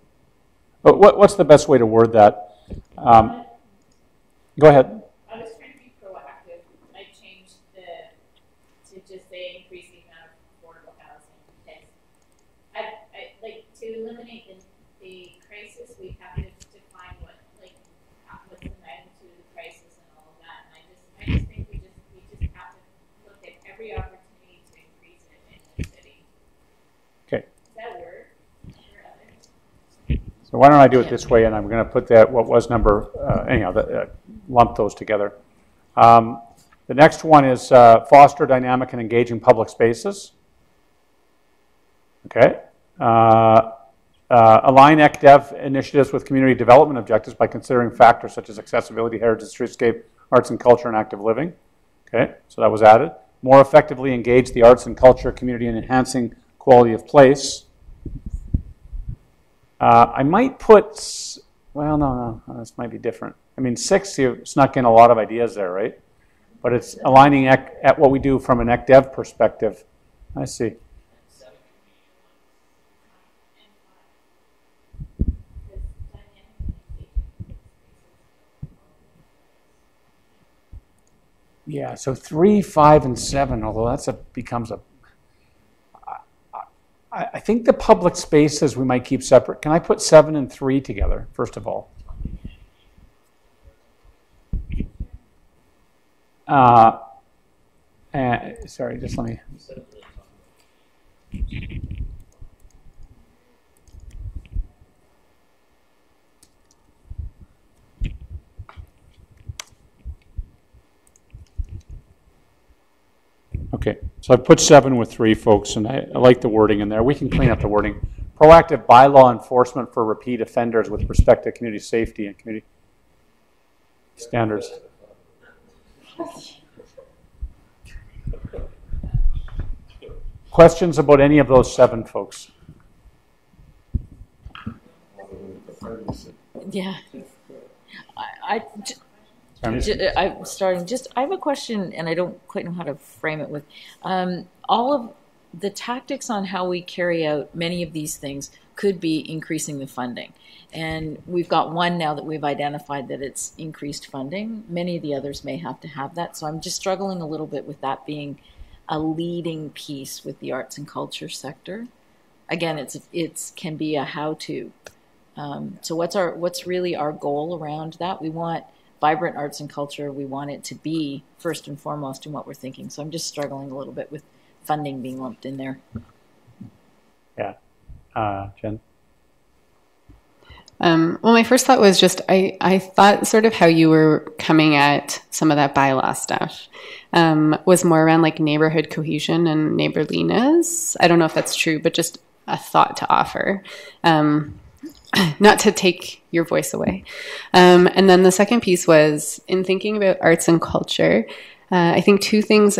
But what's the best way to word that? Go ahead. I was trying to be proactive. I changed to just say increase the amount of affordable housing. Because I like to eliminate the crisis. We have to define what So why don't I do it this way, and I'm going to put that, what was number, anyhow, lump those together. The next one is foster dynamic and engaging public spaces. Okay. Align ECDev initiatives with community development objectives by considering factors such as accessibility, heritage, streetscape, arts and culture, and active living. Okay, so that was added. More effectively engage the arts and culture community in enhancing quality of place. I might put, well, no, this might be different. I mean, 6, you snuck in a lot of ideas there, right? But it's aligning at what we do from an ECDev perspective. I see. Yeah, so 3, 5, and 7, although that's becomes a, I think the public spaces we might keep separate. Can I put 7 and 3 together, first of all? Sorry, just let me. Okay, so I put 7 with 3, folks, and I like the wording in there. We can clean up the wording. Proactive bylaw enforcement for repeat offenders with respect to community safety and community standards. Questions about any of those 7, folks? Yeah. I'm starting. I have a question, and I don't quite know how to frame it with all of the tactics on how we carry out many of these things could be increasing the funding. And we've got one now that we've identified that it's increased funding. Many of the others may have to have that. So I'm just struggling a little bit with that being a leading piece with the arts and culture sector. Again, it's can be a how-to. So what's really our goal around that? We want vibrant arts and culture. We want it to be first and foremost in what we're thinking. So I'm just struggling a little bit with funding being lumped in there. Yeah. Jen? Well, my first thought was just, I thought sort of how you were coming at some of that bylaw stuff was more around like neighborhood cohesion and neighborliness. I don't know if that's true, but just a thought to offer. Not to take your voice away. And then the second piece was in thinking about arts and culture, I think 2 things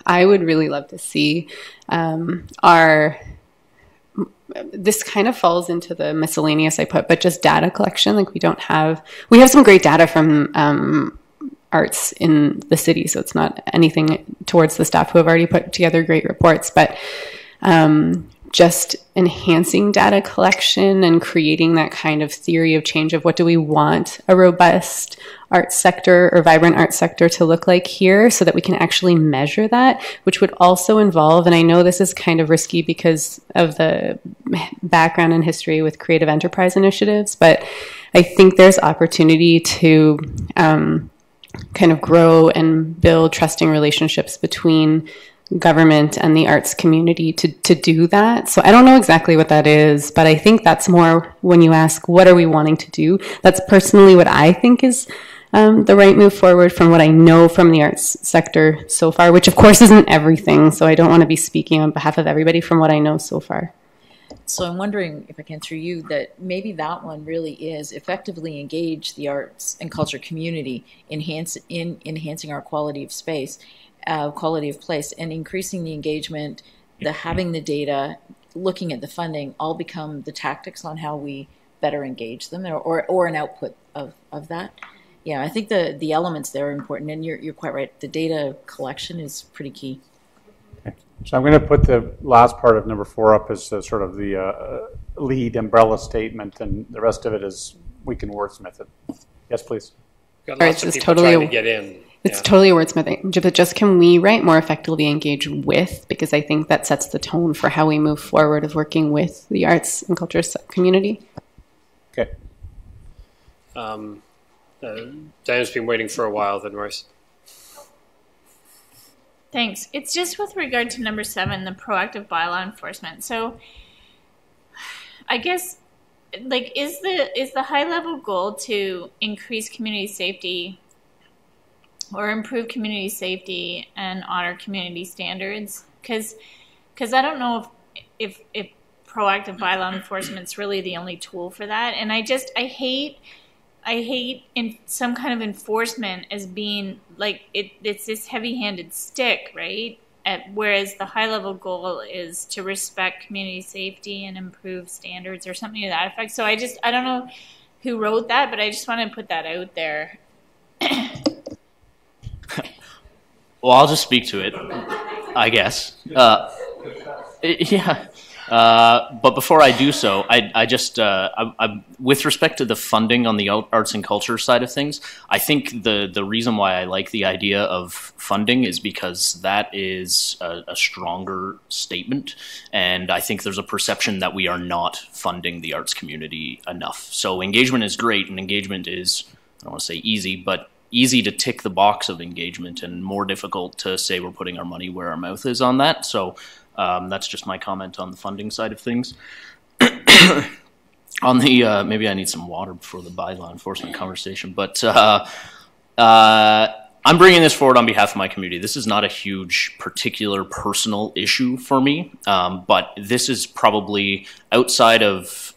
I would really love to see are, this kind of falls into the miscellaneous I put, but just data collection. Like we have some great data from arts in the city, so it's not anything towards the staff who have already put together great reports, but just enhancing data collection and creating that kind of theory of change of what do we want a robust arts sector or vibrant arts sector to look like here so that we can actually measure that, which would also involve, and I know this is kind of risky because of the background and history with creative enterprise initiatives, but I think there's opportunity to kind of grow and build trusting relationships between government and the arts community to do that. So I don't know exactly what that is, but I think that's more when you ask, what are we wanting to do? That's personally what I think is the right move forward from what I know from the arts sector so far, which of course isn't everything. So I don't want to be speaking on behalf of everybody from what I know so far. So I'm wondering if I can, through you, that maybe that one really is effectively engage the arts and culture community in enhancing our quality of space. Quality of place and increasing the engagement, having the data, looking at the funding, all become the tactics on how we better engage them or an output of that. Yeah, I think the elements there are important, and you're quite right. The data collection is pretty key. Okay. So I'm going to put the last part of number 4 up as sort of the lead umbrella statement, and the rest of it is we can wordsmith it. Yes, please. Got lots of people trying to get in. It's totally a wordsmithing. But just can we write more effectively engage with? Because I think that sets the tone for how we move forward of working with the arts and culture community. Okay. Diana's been waiting for a while then, Royce. Thanks. It's just with regard to number 7, the proactive bylaw enforcement. So I guess like, is the high level goal to increase community safety or improve community safety and honor community standards? Because I don't know if proactive bylaw enforcement is really the only tool for that. And I hate in some kind of enforcement as being like it's this heavy-handed stick, right? Whereas the high-level goal is to respect community safety and improve standards or something to that effect. So I don't know who wrote that, but I just want to put that out there. Well, I'll just speak to it, I guess. Yeah. But before I do so, I with respect to the funding on the arts and culture side of things, I think the reason why I like the idea of funding is because that is a stronger statement, and I think there's a perception that we are not funding the arts community enough. So engagement is great, and engagement is, I don't want to say easy, but easy to tick the box of engagement and more difficult to say we're putting our money where our mouth is on that. So that's just my comment on the funding side of things. On the maybe I need some water before the bylaw enforcement conversation, but I'm bringing this forward on behalf of my community. This is not a huge particular personal issue for me, but this is probably outside of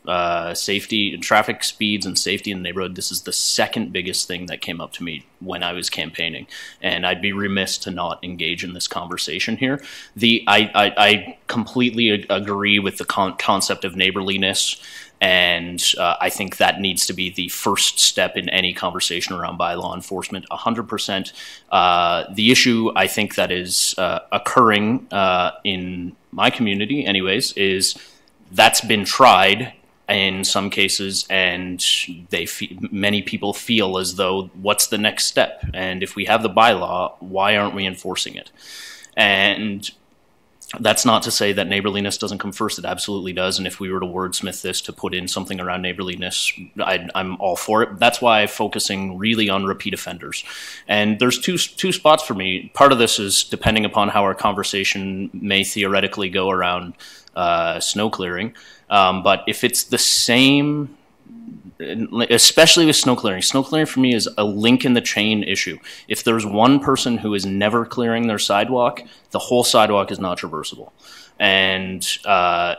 safety and traffic speeds and safety in the neighborhood. This is the second biggest thing that came up to me when I was campaigning, and I'd be remiss to not engage in this conversation here. I completely agree with the concept of neighborliness. And I think that needs to be the first step in any conversation around bylaw enforcement, 100%. The issue I think that is occurring in my community anyways is that's been tried in some cases, and many people feel as though what's the next step? And if we have the bylaw, why aren't we enforcing it? And that's not to say that neighborliness doesn't come first. It absolutely does. And if we were to wordsmith this to put in something around neighborliness, I'm all for it. That's why I'm focusing really on repeat offenders. And there's two spots for me. Part of this is depending upon how our conversation may theoretically go around snow clearing. But if it's the same, especially with snow clearing for me is a link in the chain issue. If there's one person who is never clearing their sidewalk, the whole sidewalk is not traversable. And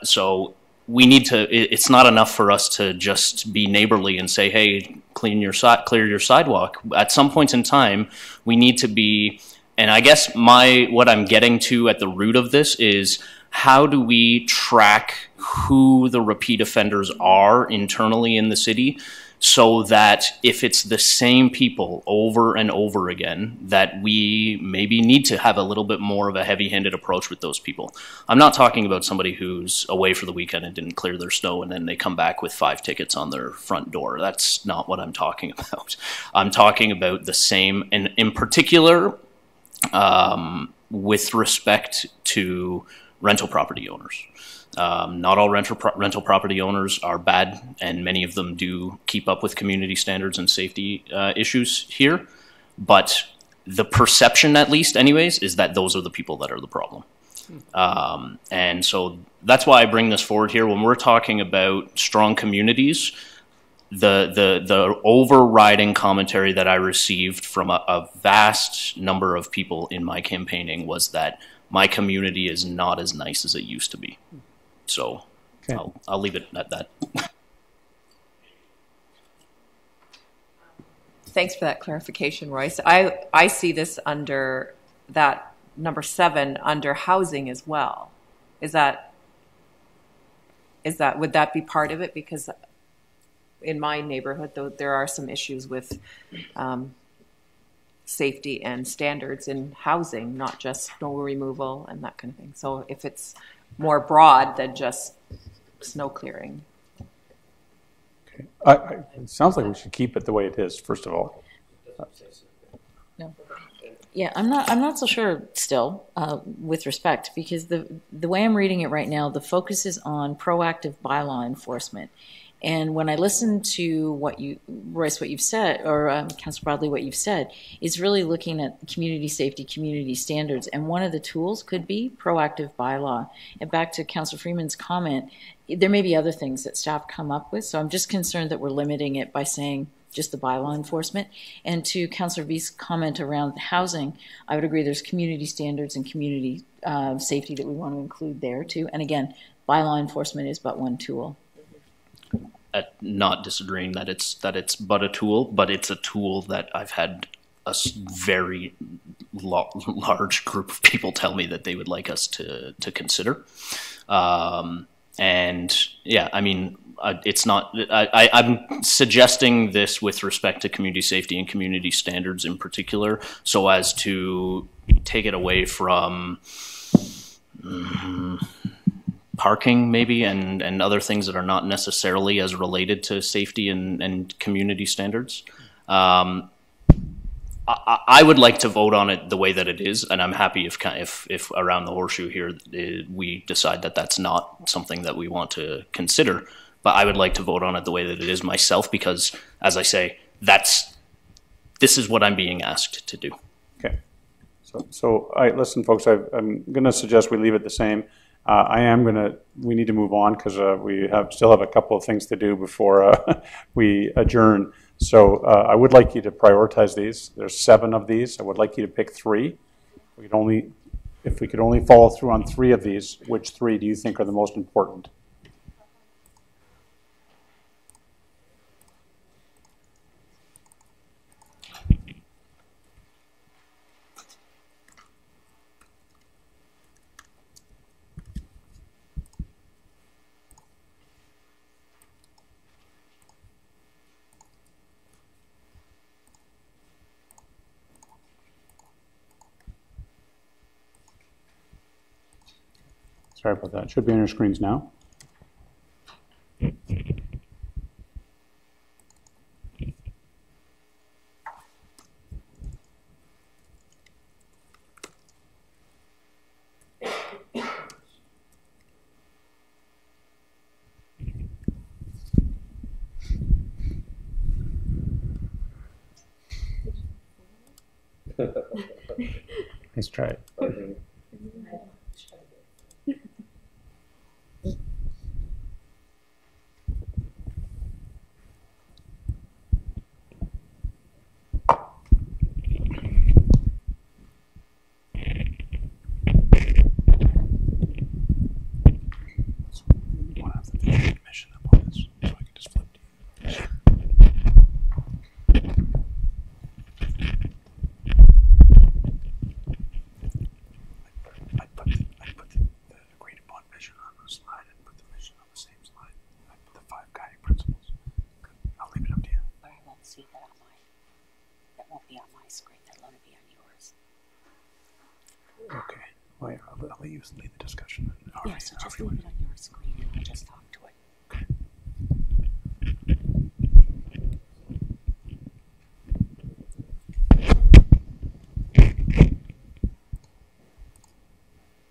so we need to, it's not enough for us to just be neighborly and say, hey, clear your sidewalk. At some point in time, we need to be, and I guess what I'm getting to at the root of this is, how do we track who the repeat offenders are internally in the city so that if it's the same people over and over again, that we maybe need to have a little bit more of a heavy-handed approach with those people. I'm not talking about somebody who's away for the weekend and didn't clear their snow and then they come back with 5 tickets on their front door. That's not what I'm talking about. I'm talking about the same, and in particular, with respect to rental property owners. Not all rental property owners are bad, and many of them do keep up with community standards and safety issues here. But the perception, at least anyways, is that those are the people that are the problem. And so that's why I bring this forward here. When we're talking about strong communities, the overriding commentary that I received from a vast number of people in my campaigning was that my community is not as nice as it used to be. So okay. I'll leave it at that. Thanks for that clarification, Royce. I see this under that number 7 under housing as well. Would that be part of it? Because in my neighborhood, though, there are some issues with safety and standards in housing, not just snow removal and that kind of thing. So if it's more broad than just snow clearing. Okay. It sounds like we should keep it the way it is, first of all. No. Yeah, I'm not so sure still, with respect, because the way I'm reading it right now, the focus is on proactive bylaw enforcement. And when I listen to what you, Royce, what you've said, or Councillor Broadley, what you've said, is really looking at community safety, community standards. And one of the tools could be proactive bylaw. And back to Councillor Freeman's comment, there may be other things that staff come up with. So I'm just concerned that we're limiting it by saying just the bylaw enforcement. And to Councillor V's comment around housing, I would agree there's community standards and community safety that we want to include there too. And again, bylaw enforcement is but one tool. Not disagreeing that it's but a tool, but it's a tool that I've had a very large group of people tell me that they would like us to consider. And yeah, I mean, it's not, I'm suggesting this with respect to community safety and community standards in particular, so as to take it away from parking maybe and other things that are not necessarily as related to safety and community standards. I would like to vote on it the way that it is, and I'm happy if around the horseshoe here we decide that that's not something that we want to consider. But I would like to vote on it the way that it is myself, because, as I say, this is what I'm being asked to do. Okay. So listen, folks. I'm going to suggest we leave it the same. We need to move on because we still have a couple of things to do before we adjourn. So I would like you to prioritize these. There's 7 of these. I would like you to pick 3. If we could only follow through on 3 of these, which 3 do you think are the most important? Sorry about that. It should be on your screens now. Nice try. Okay. Well, yeah, I'll let you lead the discussion. Yeah, so just leave it on your screen and I'll just talk to it.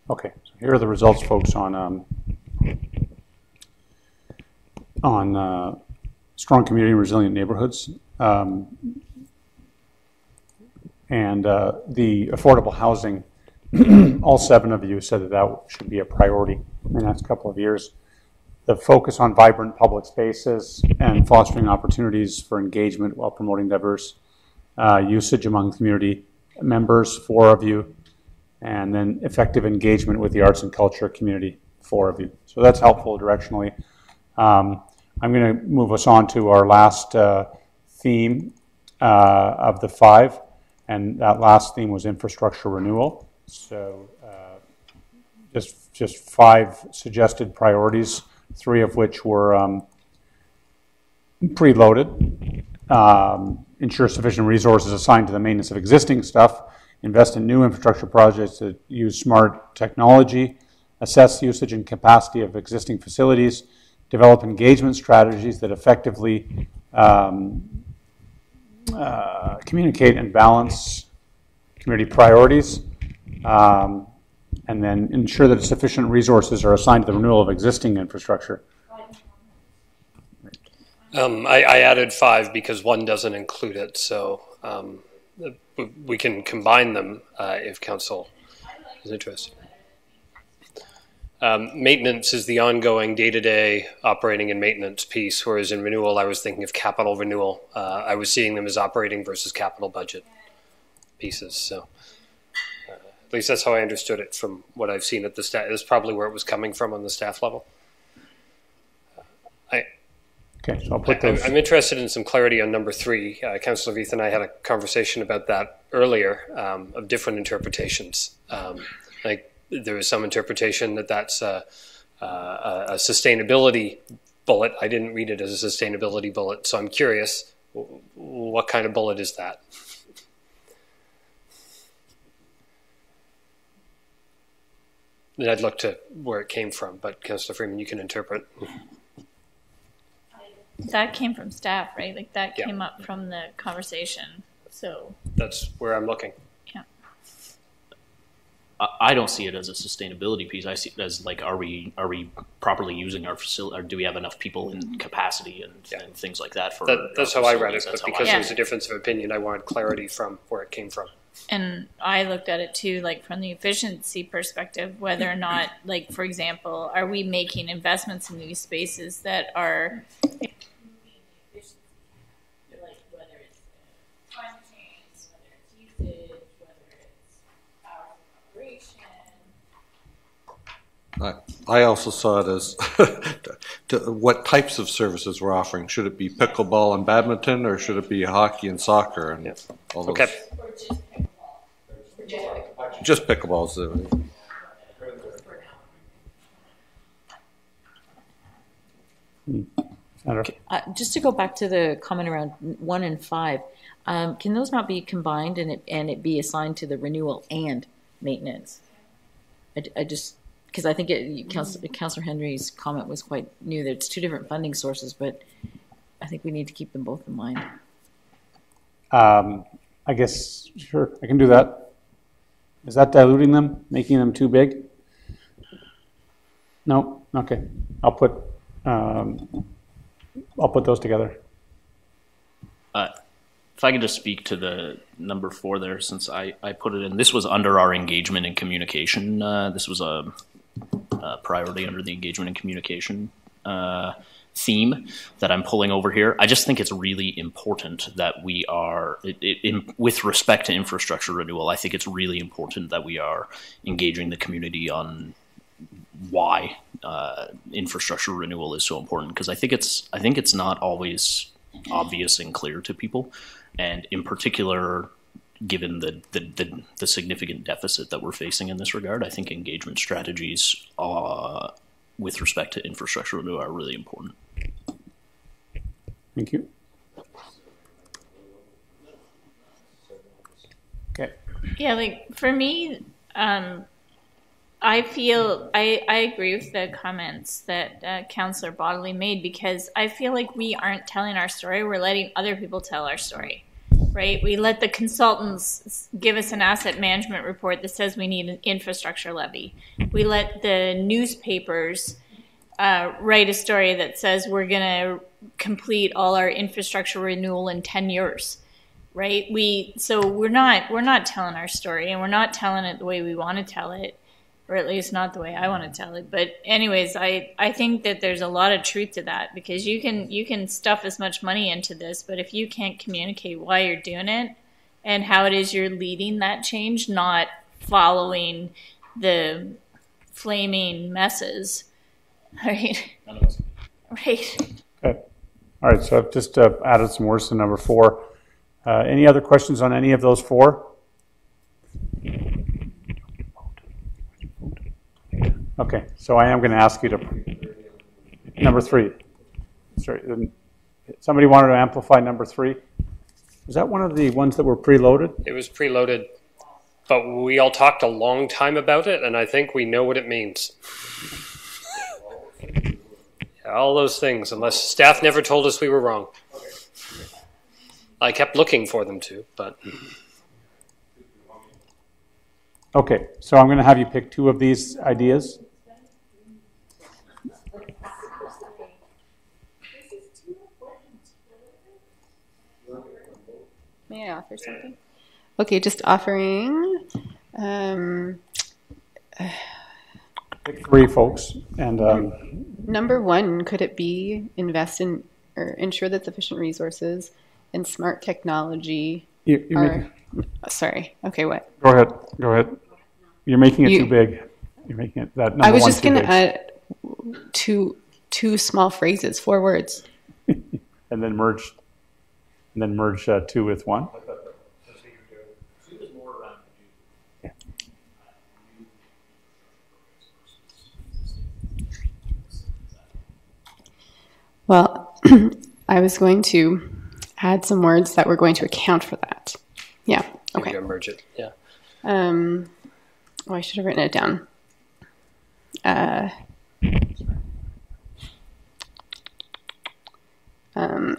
Okay. So here are the results, folks, on strong community and resilient neighborhoods. And the affordable housing, all 7 of you said that should be a priority in the next couple of years. The focus on vibrant public spaces and fostering opportunities for engagement while promoting diverse usage among community members, 4 of you. And then effective engagement with the arts and culture community, 4 of you. So that's helpful directionally. I'm going to move us on to our last theme of the 5. And that last theme was infrastructure renewal. So just 5 suggested priorities, 3 of which were preloaded. Ensure sufficient resources assigned to the maintenance of existing stuff. Invest in new infrastructure projects that use smart technology. Assess usage and capacity of existing facilities. Develop engagement strategies that effectively communicate and balance community priorities, and then ensure that sufficient resources are assigned to the renewal of existing infrastructure. I added 5 because 1 doesn't include it, so we can combine them if council is interested. Maintenance is the ongoing day-to-day operating and maintenance piece, whereas in renewal I was thinking of capital renewal. I was seeing them as operating versus capital budget pieces. So at least that's how I understood it from what I've seen at the staff. That's probably where it was coming from on the staff level. Okay, so I'll put those. I'm interested in some clarity on number 3. Councillor Veith and I had a conversation about that earlier, of different interpretations. Like there was some interpretation that that's a sustainability bullet. I didn't read it as a sustainability bullet, so I'm curious, what kind of bullet is that? And I'd look to where it came from, but Councillor Freeman, you can interpret. That came from staff, right? Like that came up from the conversation. So that's where I'm looking. Yeah. I don't see it as a sustainability piece. I see it as like, are we properly using our facility, or do we have enough people in capacity and things like that for that's how I read it, but because there was a difference of opinion, I wanted clarity from where it came from. And I looked at it too, like from the efficiency perspective, whether or not, like, for example, are we making investments in these spaces that are improving the efficiency? Like whether it's climate change, whether it's usage, whether it's power operation. I also saw it as what types of services we're offering. Should it be pickleball and badminton, or should it be hockey and soccer? And all those. Okay. Just pickleballs. Just to go back to the comment around 1 and 5, can those not be combined and it be assigned to the renewal and maintenance? I just, because I think Councillor Henry's comment was quite new that it's 2 different funding sources, but I think we need to keep them both in mind. I guess, sure, I can do that. Is that diluting them, making them too big? No? Okay. I'll put those together. If I could just speak to the number 4 there, since I put it in. This was under our engagement and communication. This was a priority under the engagement and communication theme that I'm pulling over here. I just think it's really important that we are, with respect to infrastructure renewal, I think it's really important that we are engaging the community on why infrastructure renewal is so important, because I think it's not always obvious and clear to people, and in particular, given the significant deficit that we're facing in this regard, I think engagement strategies with respect to infrastructure renewal are really important. Thank you. Okay. Yeah, like for me, I feel I agree with the comments that Councillor Bodley made, because I feel like we aren't telling our story. We're letting other people tell our story, right? We let the consultants give us an asset management report that says we need an infrastructure levy. We let the newspapers write a story that says we're going to complete all our infrastructure renewal in 10 years, right? So we're not telling our story, and we're not telling it the way we want to tell it, or at least not the way I want to tell it. But anyways, I think that there's a lot of truth to that, because you can stuff as much money into this, but if you can't communicate why you're doing it and how it is you're leading that change, not following the flaming messes, right? Right. Okay. All right, so I've just added some words to number 4. Any other questions on any of those 4? Okay, so I am going to ask you to, number 3. Sorry, somebody wanted to amplify number 3? Was that one of the ones that were preloaded? It was preloaded, but we all talked a long time about it, and I think we know what it means. All those things, unless staff never told us we were wrong. I kept looking for them to, but... Okay, so I'm going to have you pick 2 of these ideas. May I offer something? Okay, just offering. Pick 3, folks. And Number 1, could it be invest in or ensure that sufficient resources and smart technology are. Sorry. Okay, what? Go ahead. You're making it too big. You're making it that number I was one just too going to big. add two small phrases, 4 words. And then merge 2 with 1. Well, I was going to add some words that were going to account for that. Yeah. Okay. Maybe merge it. Yeah. I should have written it down.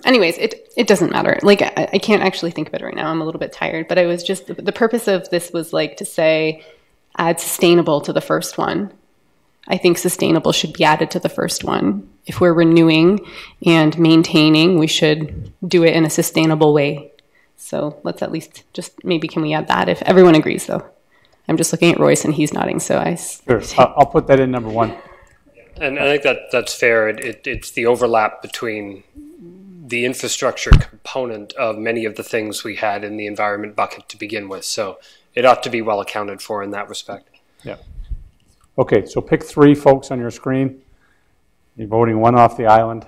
Anyways, it doesn't matter. Like, I can't actually think of it right now. I'm a little bit tired, but I was just, the purpose of this was like to say, add sustainable to the first one. I think sustainable should be added to the first one. If we're renewing and maintaining, we should do it in a sustainable way. So let's at least just, maybe can we add that if everyone agrees though? I'm just looking at Royce and he's nodding, so Sure. I'll put that in number 1. And I think that's fair. It's the overlap between the infrastructure component of many of the things we had in the environment bucket to begin with. So it ought to be well accounted for in that respect. Yeah. Okay, so pick 3 folks on your screen. You're voting 1 off the island.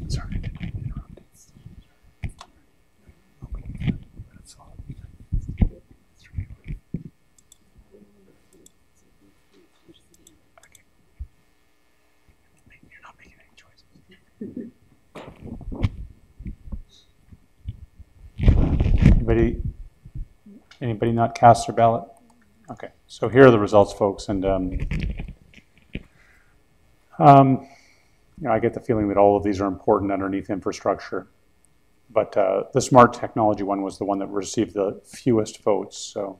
Sorry. You're not making any choices. Anybody not cast their ballot? Okay, so here are the results, folks, and I get the feeling that all of these are important underneath infrastructure, but the smart technology one was the one that received the fewest votes. So,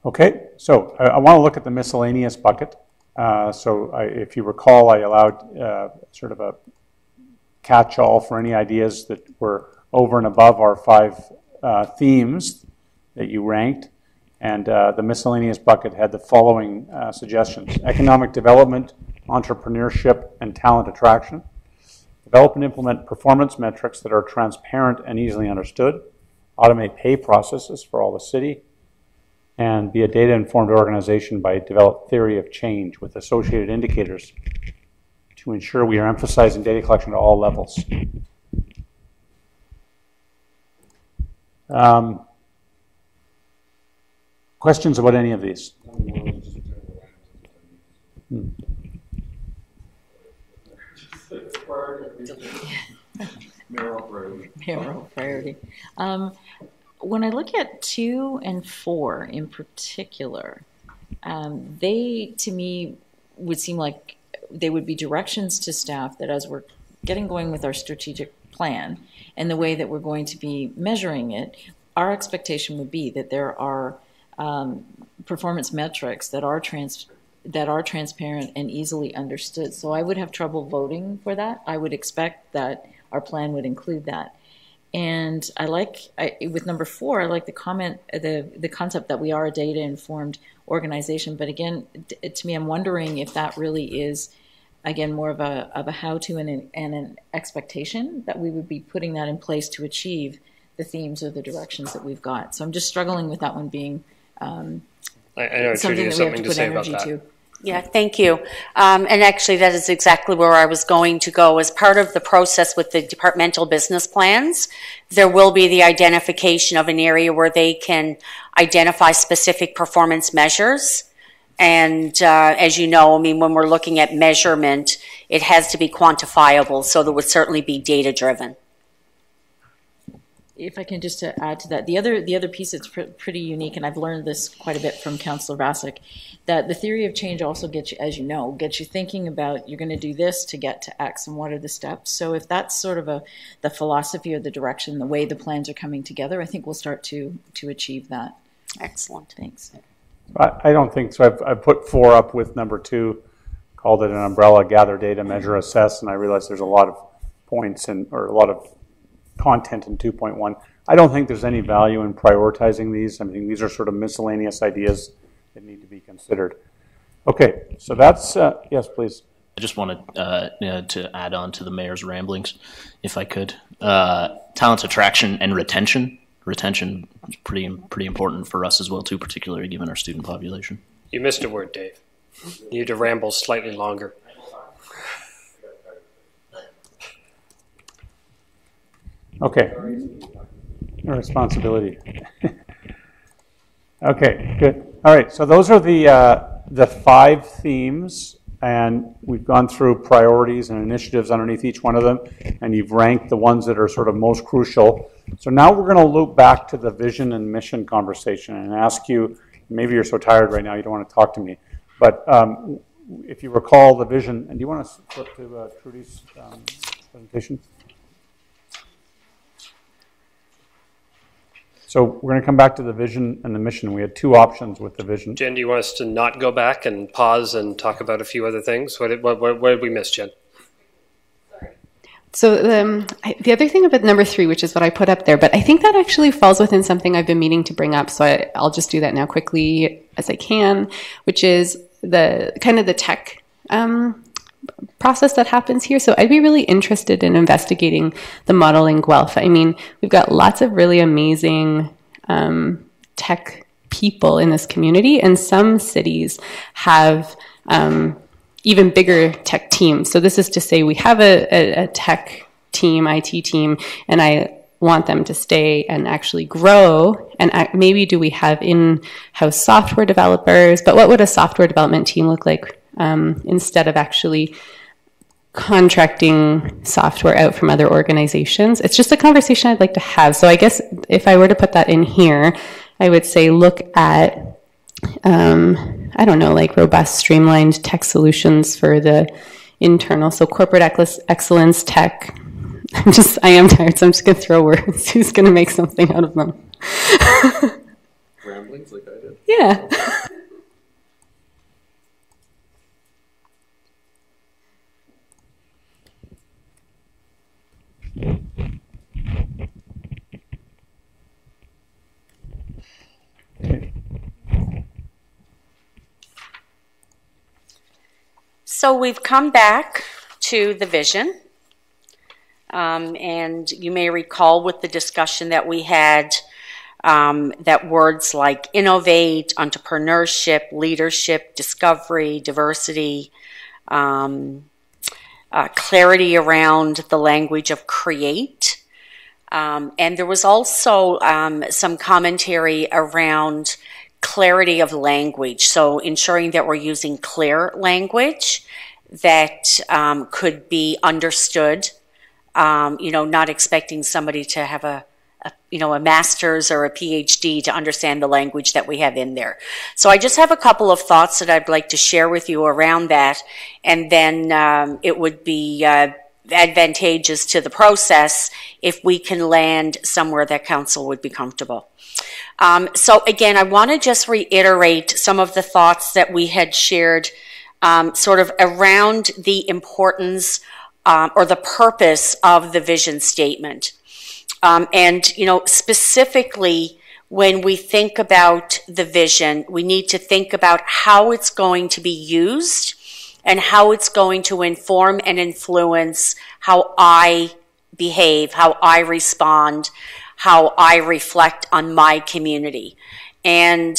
okay, so I want to look at the miscellaneous bucket. If you recall, I allowed sort of a catch-all for any ideas that were over and above our 5 themes that you ranked. And the miscellaneous bucket had the following suggestions: economic development, entrepreneurship, and talent attraction. Develop and implement performance metrics that are transparent and easily understood. Automate pay processes for all the city. And be a data-informed organization by develop theory of change with associated indicators to ensure we are emphasizing data collection at all levels. Questions about any of these? Mayoral priority. When I look at 2 and 4 in particular, they to me would seem like they would be directions to staff that as we're getting going with our strategic plan and the way that we're going to be measuring it, our expectation would be that there are performance metrics that are transparent and easily understood. So I would have trouble voting for that. I would expect that our plan would include that. And with number 4, I like the comment, the concept that we are a data-informed organization. But again, to me, I'm wondering if that really is, again, more of a how-to and an expectation that we would be putting that in place to achieve the themes or the directions that we've got. So I'm just struggling with that one being I know something Trudy has that we have something to to put say about energy that. to. Yeah, thank you. And actually, that is exactly where I was going to go. As part of the process with the departmental business plans, there will be the identification of an area where they can identify specific performance measures. And as you know, I mean, when we're looking at measurement, it has to be quantifiable, so there would certainly be data-driven. If I can just to add to that, the other piece that's pretty unique, and I've learned this quite a bit from Councillor Bassick, that the theory of change also gets you, as you know, gets you thinking about you're going to do this to get to X and what are the steps. So if that's sort of the philosophy or the direction, the way the plans are coming together, I think we'll start to achieve that. Excellent. Thanks. I don't think so. I've put 4 up with number 2, called it an umbrella, gather data, measure, assess, and I realize there's a lot of points or a lot of content in 2.1. I don't think there's any value in prioritizing these. I mean, these are sort of miscellaneous ideas that need to be considered. Okay, so that's, yes, please. I just wanted to add on to the mayor's ramblings, if I could. Talent attraction and retention. Retention is pretty important for us as well, too, particularly given our student population. You missed a word, Dave. You need to ramble slightly longer. Okay. Your responsibility. Okay, good. All right, so those are the 5 themes, and we've gone through priorities and initiatives underneath each one of them, and you've ranked the ones that are sort of most crucial. So now we're going to loop back to the vision and mission conversation and ask you, maybe you're so tired right now you don't want to talk to me, but if you recall the vision, and do you want to flip to Trudy's presentation? So we're going to come back to the vision and the mission. We had 2 options with the vision. Jen, do you want us to not go back and pause and talk about a few other things? What did we miss, Jen? So the other thing about number 3, which is what I put up there, but I think that actually falls within something I've been meaning to bring up, so I'll just do that now quickly as I can, which is the kind of the tech process that happens here. So I'd be really interested in investigating the modeling Guelph. I mean, we've got lots of really amazing tech people in this community, and some cities have even bigger tech teams. So this is to say we have a tech team, IT team, and I want them to stay and actually grow. And maybe do we have in-house software developers? But what would a software development team look like instead of actually contracting software out from other organizations? It's just a conversation I'd like to have. So I guess if I were to put that in here, I would say look at I don't know, like robust, streamlined tech solutions for the internal. So corporate excellence tech. I am tired, so I'm just going to throw words. Who's going to make something out of them? Ramblings like I did. Yeah. So we've come back to the vision, and you may recall with the discussion that we had that words like innovate, entrepreneurship, leadership, discovery, diversity, clarity around the language of create. And there was also some commentary around clarity of language, so ensuring that we're using clear language that could be understood, not expecting somebody to have a master's or a PhD to understand the language that we have in there. So I just have a couple of thoughts that I'd like to share with you around that, and then it would be advantageous to the process if we can land somewhere that council would be comfortable. So again, I want to just reiterate some of the thoughts that we had shared sort of around the importance or the purpose of the vision statement. And specifically, when we think about the vision, we need to think about how it's going to be used and how it's going to inform and influence how I behave, how I respond, how I reflect on my community. And,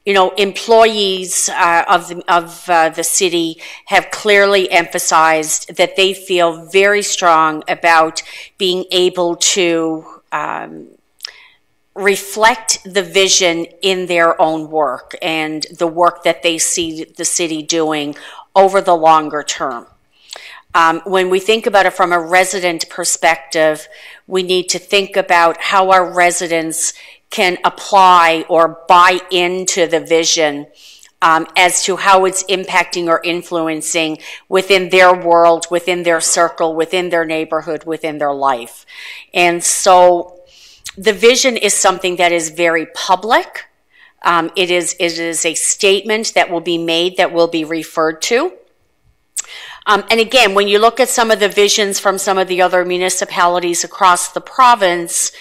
employees of the city have clearly emphasized that they feel very strong about being able to reflect the vision in their own work and the work that they see the city doing over the longer term. When we think about it from a resident perspective, we need to think about how our residents can apply or buy into the vision as to how it's impacting or influencing within their world, within their circle, within their neighborhood, within their life. And so The vision is something that is very public. It is a statement that will be made, that will be referred to. And again, when you look at some of the visions from some of the other municipalities across the province,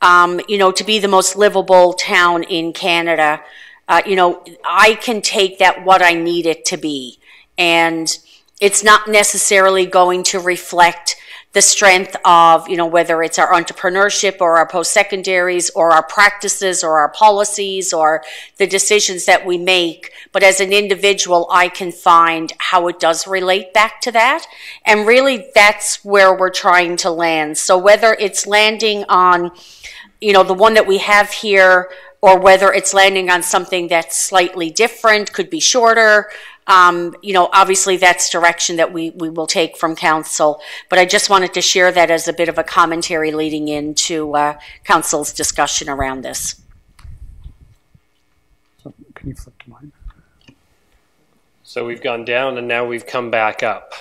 to be the most livable town in Canada, I can take that what I need it to be. And it's not necessarily going to reflect the strength of, whether it's our entrepreneurship or our post-secondaries or our practices or our policies or the decisions that we make. But as an individual, I can find how it does relate back to that. And really, that's where we're trying to land. So whether it's landing on, the one that we have here, or whether it's landing on something that's slightly different, could be shorter, obviously that's direction that we will take from council. But I just wanted to share that as a bit of a commentary leading into council's discussion around this. So can you flip to mine? So we've gone down and now we've come back up.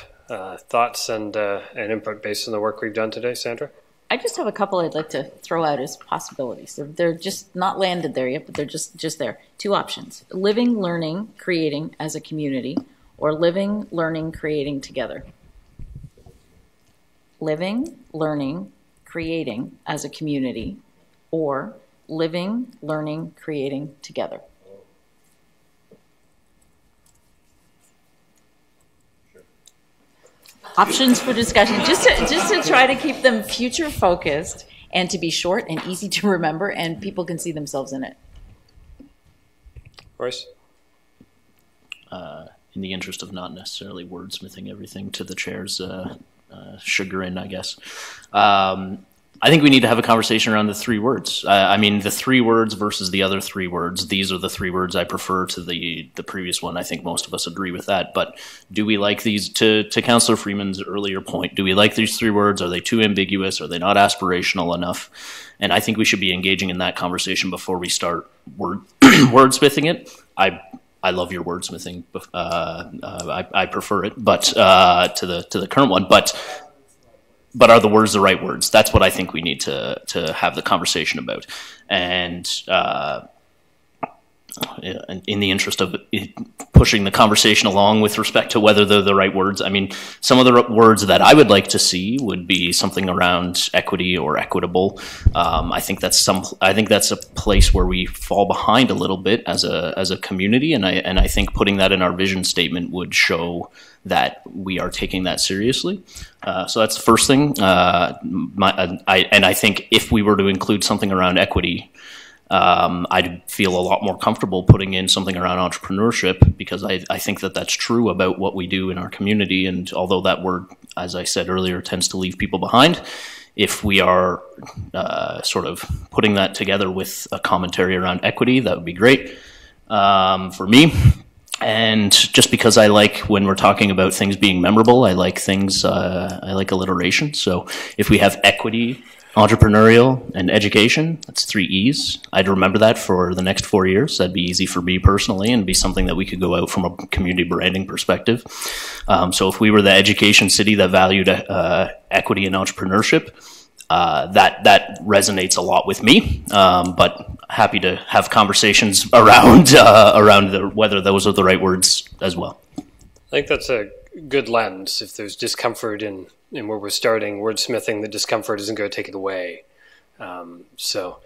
Thoughts and input based on the work we've done today, Sandra? I just have a couple I'd like to throw out as possibilities. They're just not landed there yet, but they're just there. Two options: living, learning, creating as a community, or living, learning, creating together. Living, learning, creating as a community, or living, learning, creating together. Options for discussion, just to try to keep them future focused and to be short and easy to remember, and people can see themselves in it. Royce? In the interest of not necessarily wordsmithing everything to the chair's chagrin, I guess. I think we need to have a conversation around the three words. The three words versus the other three words. These are the three words I prefer to the previous one. I think most of us agree with that. But do we like these, to Councillor Freeman's eearlier point, do we like these three words? Are they too ambiguous? Are they not aspirational enough? And I think we should be engaging in that conversation before we start wordsmithing it. I love your wordsmithing. I prefer it, but to the current one. But are the words the right words? That's what I think we need to have the conversation about. And in the interest of pushing the conversation along with respect to whether they're the right words, some of the words that I would like to see would be something around equity or equitable. I think that's a place where we fall behind a little bit as a community, and I think putting that in our vision statement would show that we are taking that seriously. So that's the first thing. I think if we were to include something around equity, I'd feel a lot more comfortable putting in something around entrepreneurship, because I think that's true about what we do in our community. And although that word, as I said earlier, tends to leave people behind, if we are sort of putting that together with a commentary around equity, that would be great for me. And just because I like, when we're talking about things being memorable, I like things, I like alliteration. So if we have equity, entrepreneurial, and education, that's 3 E's. I'd remember that for the next 4 years. That'd be easy for me personally, and be something that we could go out from a community branding perspective. So if we were the education city that valued equity and entrepreneurship, that resonates a lot with me, but happy to have conversations around whether those are the right words as well. I think that's a good lens. If there's discomfort in where we're starting, wordsmithing the discomfort isn't going to take it away. So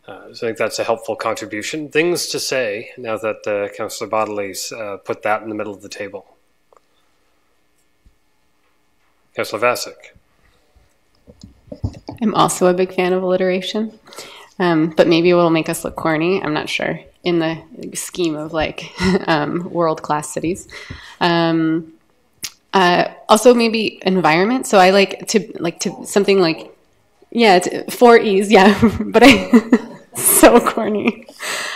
I think that's a helpful contribution. Things to say now that Councillor Bodley's put that in the middle of the table. Councillor Vasic. I'm also a big fan of alliteration, but maybe it will make us look corny. I'm not sure in the scheme of world-class cities. Also, maybe environment. So I like to something like, it's 4 E's, but so corny.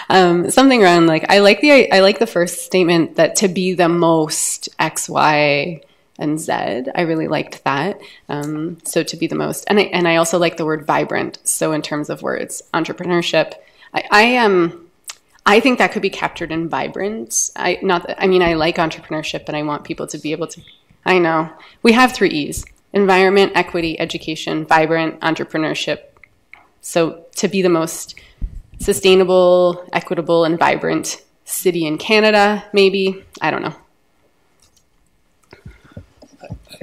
Something around I like the first statement, that to be the most X, Y, and Z. I really liked that. So to be the most, and I also like the word vibrant. So in terms of words, entrepreneurship, I think that could be captured in vibrant. I like entrepreneurship, and I want people to be able to. I know we have 3 E's: environment, equity, education, vibrant, entrepreneurship. So to be the most sustainable, equitable, and vibrant city in Canada, maybe, I don't know.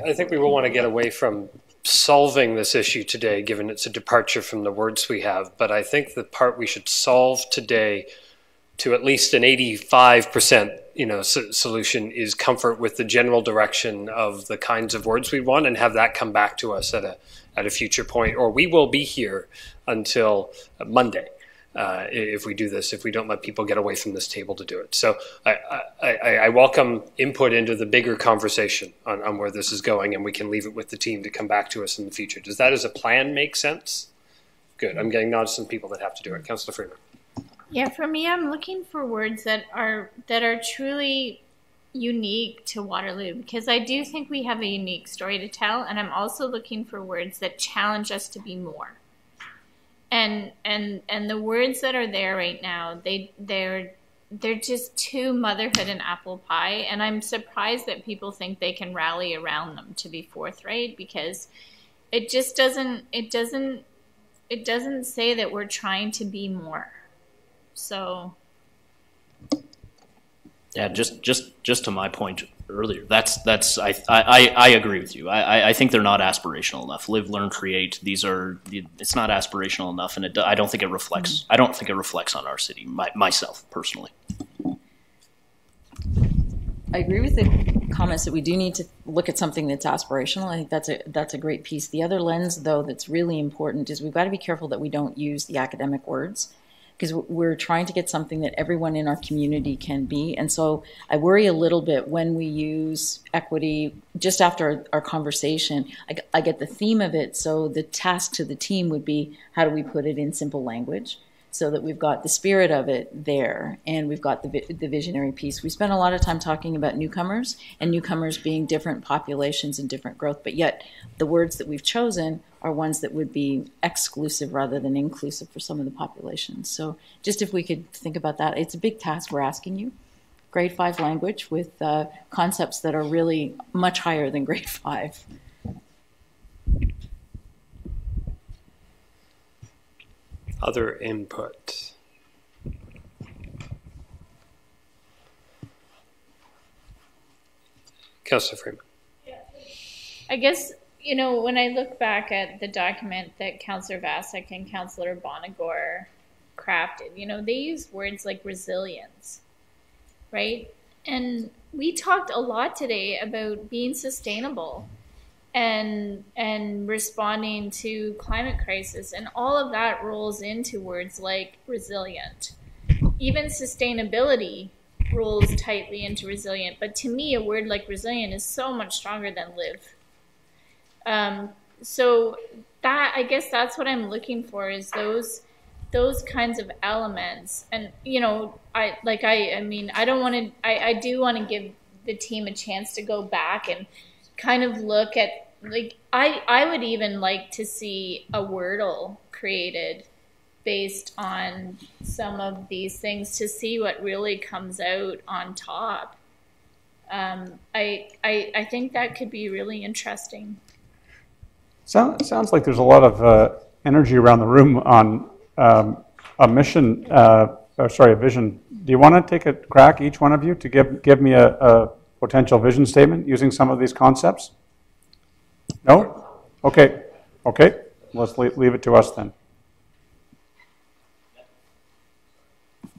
I think we will want to get away from solving this issue today, given it's a departure from the words we have. But I think the part we should solve today to at least an 85% solution is comfort with the general direction of the kinds of words we want, and have that come back to us at a future point, or we will be here until Monday. If we do this, if we don't let people get away from this table to do it. So I welcome input into the bigger conversation on where this is going, and we can leave it with the team to come back to us in the future. Does that as a plan make sense? Good. I'm getting nods from people that have to do it. Councillor Freeman. Yeah, for me, I'm looking for words that are truly unique to Waterloo, because I do think we have a unique story to tell, and I'm also looking for words that challenge us to be more. And the words that are there right now, they're just too motherhood and apple pie, and I'm surprised that people think they can rally around them, to be forthright, because it just doesn't say that we're trying to be more. So yeah, just to my point earlier, I agree with you. I think they're not aspirational enough. Live, learn, create. It's not aspirational enough, and I don't think it reflects. I don't think it reflects on our city. Myself personally. I agree with the comments that we do need to look at something that's aspirational. I think that's a great piece. The other lens, though, that's really important is we've got to be careful that we don't use the academic words, because we're trying to get something that everyone in our community can be. And so I worry a little bit when we use equity. Just after our conversation, I get the theme of it, so the task to the team would be, how do we put it in simple language so that we've got the spirit of it there, and we've got the visionary piece. We spent a lot of time talking about newcomers, and newcomers being different populations and different growth, but yet the words that we've chosen are ones that would be exclusive rather than inclusive for some of the populations. So just if we could think about that. It's a big task we're asking you. Grade 5 language with concepts that are really much higher than grade 5. Other input. Councillor Freeman. I guess, when I look back at the document that Councillor Vasek and Councillor Bonagor crafted, they use words like resilience, right? And we talked a lot today about being sustainable and responding to climate crisis, and all of that rolls into words like resilient. Even sustainability rolls tightly into resilient, but to me a word like resilient is so much stronger than live. So that, I guess that's what I'm looking for, is those kinds of elements. And I do want to give the team a chance to go back and kind of look at, I would even like to see a Wordle created based on some of these things, to see what really comes out on top. I think that could be really interesting. Sounds like there's a lot of energy around the room on a vision. Do you want to take a crack, each one of you, to give me a potential vision statement using some of these concepts? No? Okay. Let's leave it to us then.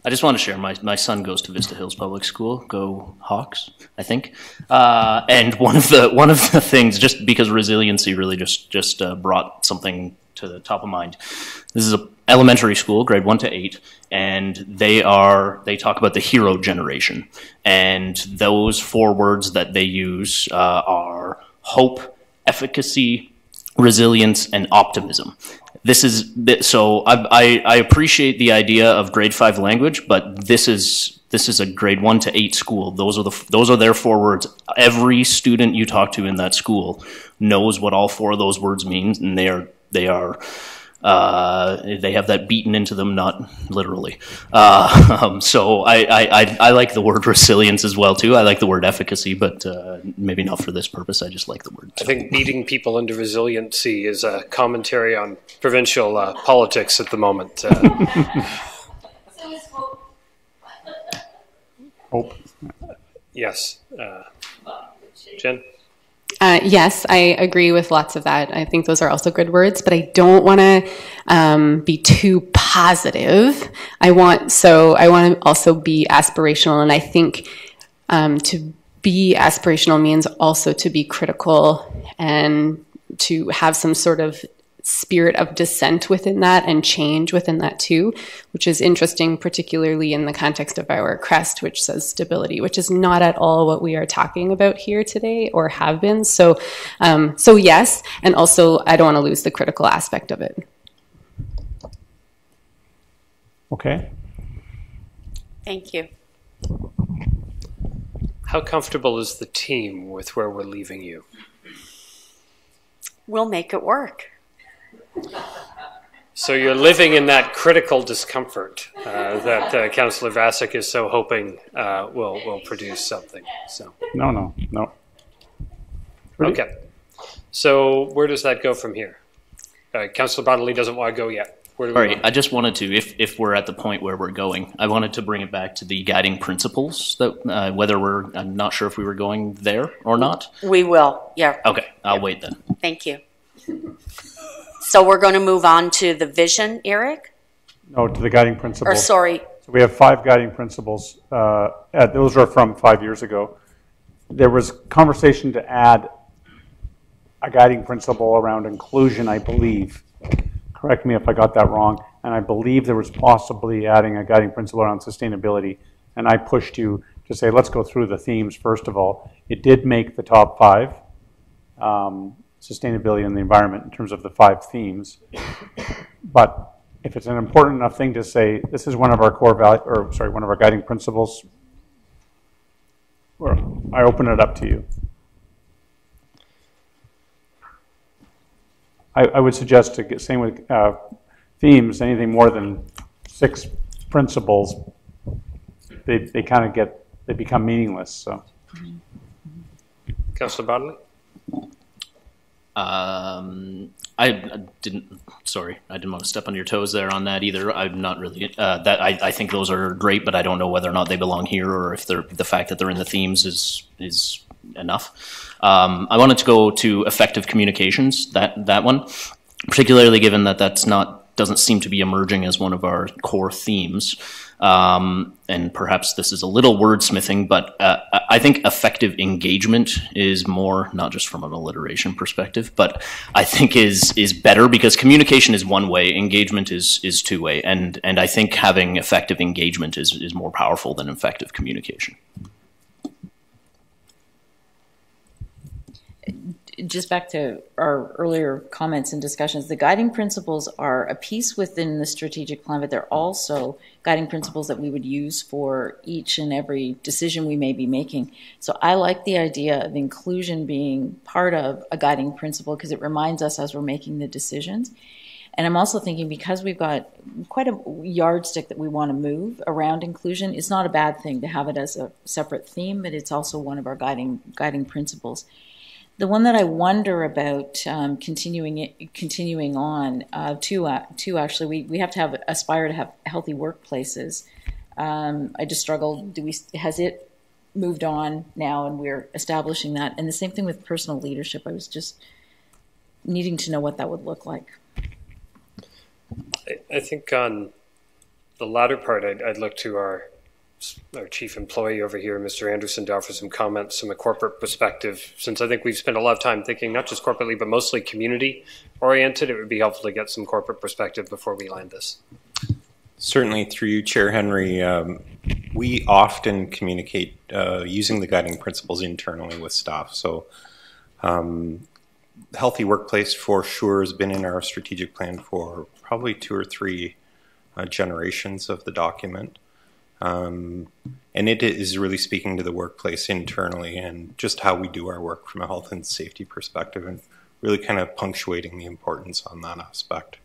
I just want to share, my son goes to Vista Hills Public School. Go Hawks, I think. And one of the things, just because resiliency really just brought something to the top of mind. This is an elementary school, grade 1 to 8, and they talk about the hero generation. And those 4 words that they use are hope, efficacy, resilience, and optimism. So I appreciate the idea of grade 5 language, but this is a grade 1 to 8 school. Those are their 4 words. Every student you talk to in that school knows what all 4 of those words mean, and they are They have that beaten into them, not literally. So I like the word resilience as well too. I like the word efficacy, but maybe not for this purpose. I just like the word. I think beating people into resiliency is a commentary on provincial politics at the moment. Hope. Yes. Jen? Yes, I agree with lots of that. I think those are also good words, but I don't want to be too positive. I want to also be aspirational, and I think to be aspirational means also to be critical and to have some sort of spirit of dissent within that and change within that too, which is interesting, particularly in the context of our crest, which says stability, which is not at all what we are talking about here today or have been. So yes, and also I don't want to lose the critical aspect of it. Okay. Thank you. How comfortable is the team with where we're leaving you? We'll make it work. So you're living in that critical discomfort that Councillor Vasic is so hoping will produce something. So No. okay. So where does that go from here? Councillor Bonnelly doesn't want to go yet. Where do we All right, go? I just wanted to, if we're at the point where we're going, I wanted to bring it back to the guiding principles, that I'm not sure if we were going there or not. We will, yeah. Okay, I'll wait then. Thank you. So we're going to move on to the vision, Eric? No, to the guiding principles. Or sorry, So we have 5 guiding principles. Those are from 5 years ago. There was conversation to add a guiding principle around inclusion, I believe. Correct me if I got that wrong. And I believe there was possibly adding a guiding principle around sustainability. And I pushed you to say, let's go through the themes first of all. It did make the top 5, sustainability and the environment in terms of the 5 themes. But if it's an important enough thing to say, this is one of our core value, one of our guiding principles, I open it up to you. I would suggest to get, same with themes, anything more than 6 principles, they kind of they become meaningless. So, Councillor Bonnelly? I didn't want to step on your toes there on that either. I'm not really, I think those are great, but I don't know whether or not they belong here or if the fact that they're in the themes is enough. I wanted to go to effective communications, that one, particularly given that doesn't seem to be emerging as one of our core themes. And perhaps this is a little wordsmithing, but I think effective engagement is more, not just from an alliteration perspective, but I think is better, because communication is one way, engagement is 2-way, and I think having effective engagement is more powerful than effective communication. Just back to our earlier comments and discussions, the guiding principles are a piece within the strategic plan, but they're also guiding principles that we would use for each and every decision we may be making. So I like the idea of inclusion being part of a guiding principle, because it reminds us as we're making the decisions. And I'm also thinking, because we've got quite a yardstick that we want to move around inclusion, it's not a bad thing to have it as a separate theme, but it's also one of our guiding principles. The one that I wonder about continuing on, two actually, we have to aspire to have healthy workplaces. I just struggle. Has it moved on now, and we're establishing that? And the same thing with personal leadership. I was just needing to know what that would look like. I think on the latter part, I'd look to our chief employee over here, Mr. Anderson, to offer some comments from a corporate perspective, since I think we've spent a lot of time thinking not just corporately, but mostly community oriented. It would be helpful to get some corporate perspective before we land this. Certainly, through you, Chair Henry, we often communicate using the guiding principles internally with staff. So healthy workplace for sure has been in our strategic plan for probably 2 or 3 generations of the document. And it is really speaking to the workplace internally and just how we do our work from a health and safety perspective. And really kind of punctuating the importance on that aspect.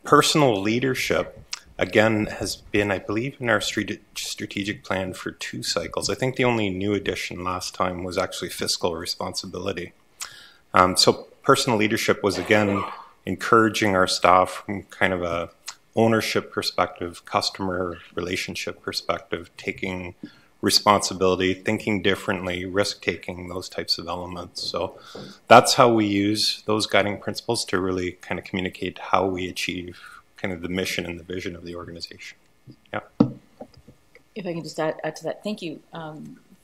Personal leadership, again, has been, I believe, in our strategic plan for 2 cycles. I think the only new addition last time was actually fiscal responsibility. So personal leadership was, again, encouraging our staff from kind of a ownership perspective, customer relationship perspective, taking responsibility, thinking differently, risk-taking, those types of elements. So that's how we use those guiding principles to really kind of communicate how we achieve kind of the mission and the vision of the organization. Yeah. If I can just add to that, thank you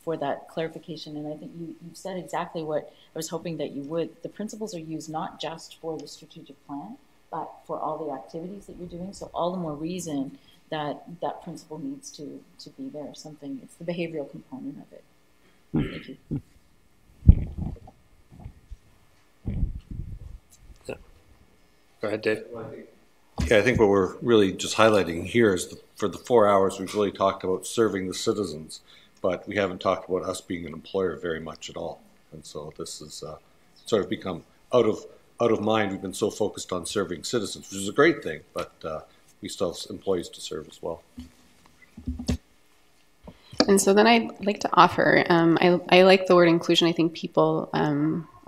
for that clarification. And I think you've said exactly what I was hoping that you would. The principles are used not just for the strategic plan, but for all the activities that you're doing. So all the more reason that that principle needs to be there. Something, it's the behavioral component of it. Thank you. Yeah. Go ahead, Dave. Yeah, I think what we're really just highlighting here is for the 4 hours, we've really talked about serving the citizens, but we haven't talked about us being an employer very much at all. And so this has sort of become out of mind. We've been so focused on serving citizens, which is a great thing, but we still have employees to serve as well. And so then I'd like to offer, I like the word inclusion. I think people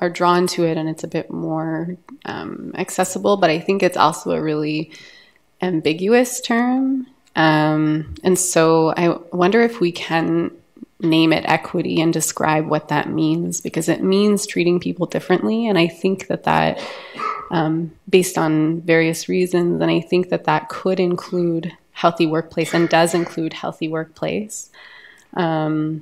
are drawn to it and it's a bit more accessible, but I think it's also a really ambiguous term. And so I wonder if we can name it equity and describe what that means, because it means treating people differently. And I think that based on various reasons, and I think that could include healthy workplace and does include healthy workplace. Or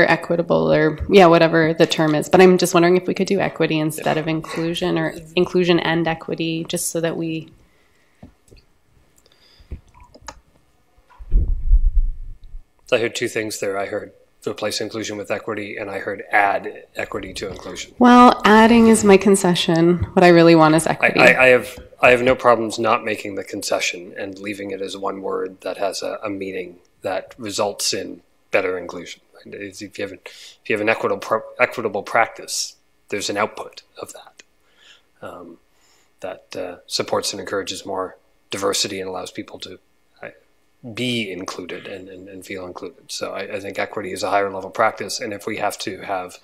equitable, or whatever the term is. But I'm just wondering if we could do equity instead of inclusion, or inclusion and equity, just so that we... I heard 2 things there. I heard replace inclusion with equity, and I heard add equity to inclusion. Well, adding is my concession. What I really want is equity. I have no problems not making the concession and leaving it as one word that has a meaning that results in better inclusion. If you have an equitable practice, there's an output of that that supports and encourages more diversity and allows people to be included and feel included. So I think equity is a higher level practice, and if we have to have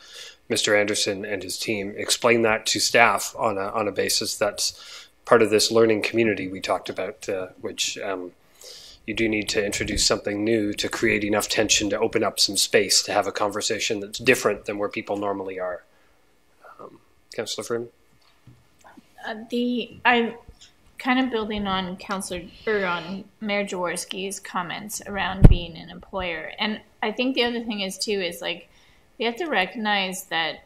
Mr. Anderson and his team explain that to staff on a basis that's part of this learning community we talked about, which you do need to introduce something new to create enough tension to open up some space to have a conversation that's different than where people normally are. Councillor Freeman? I'm kind of building on on Mayor Jaworski's comments around being an employer. And I think the other thing is too, is like, we have to recognize that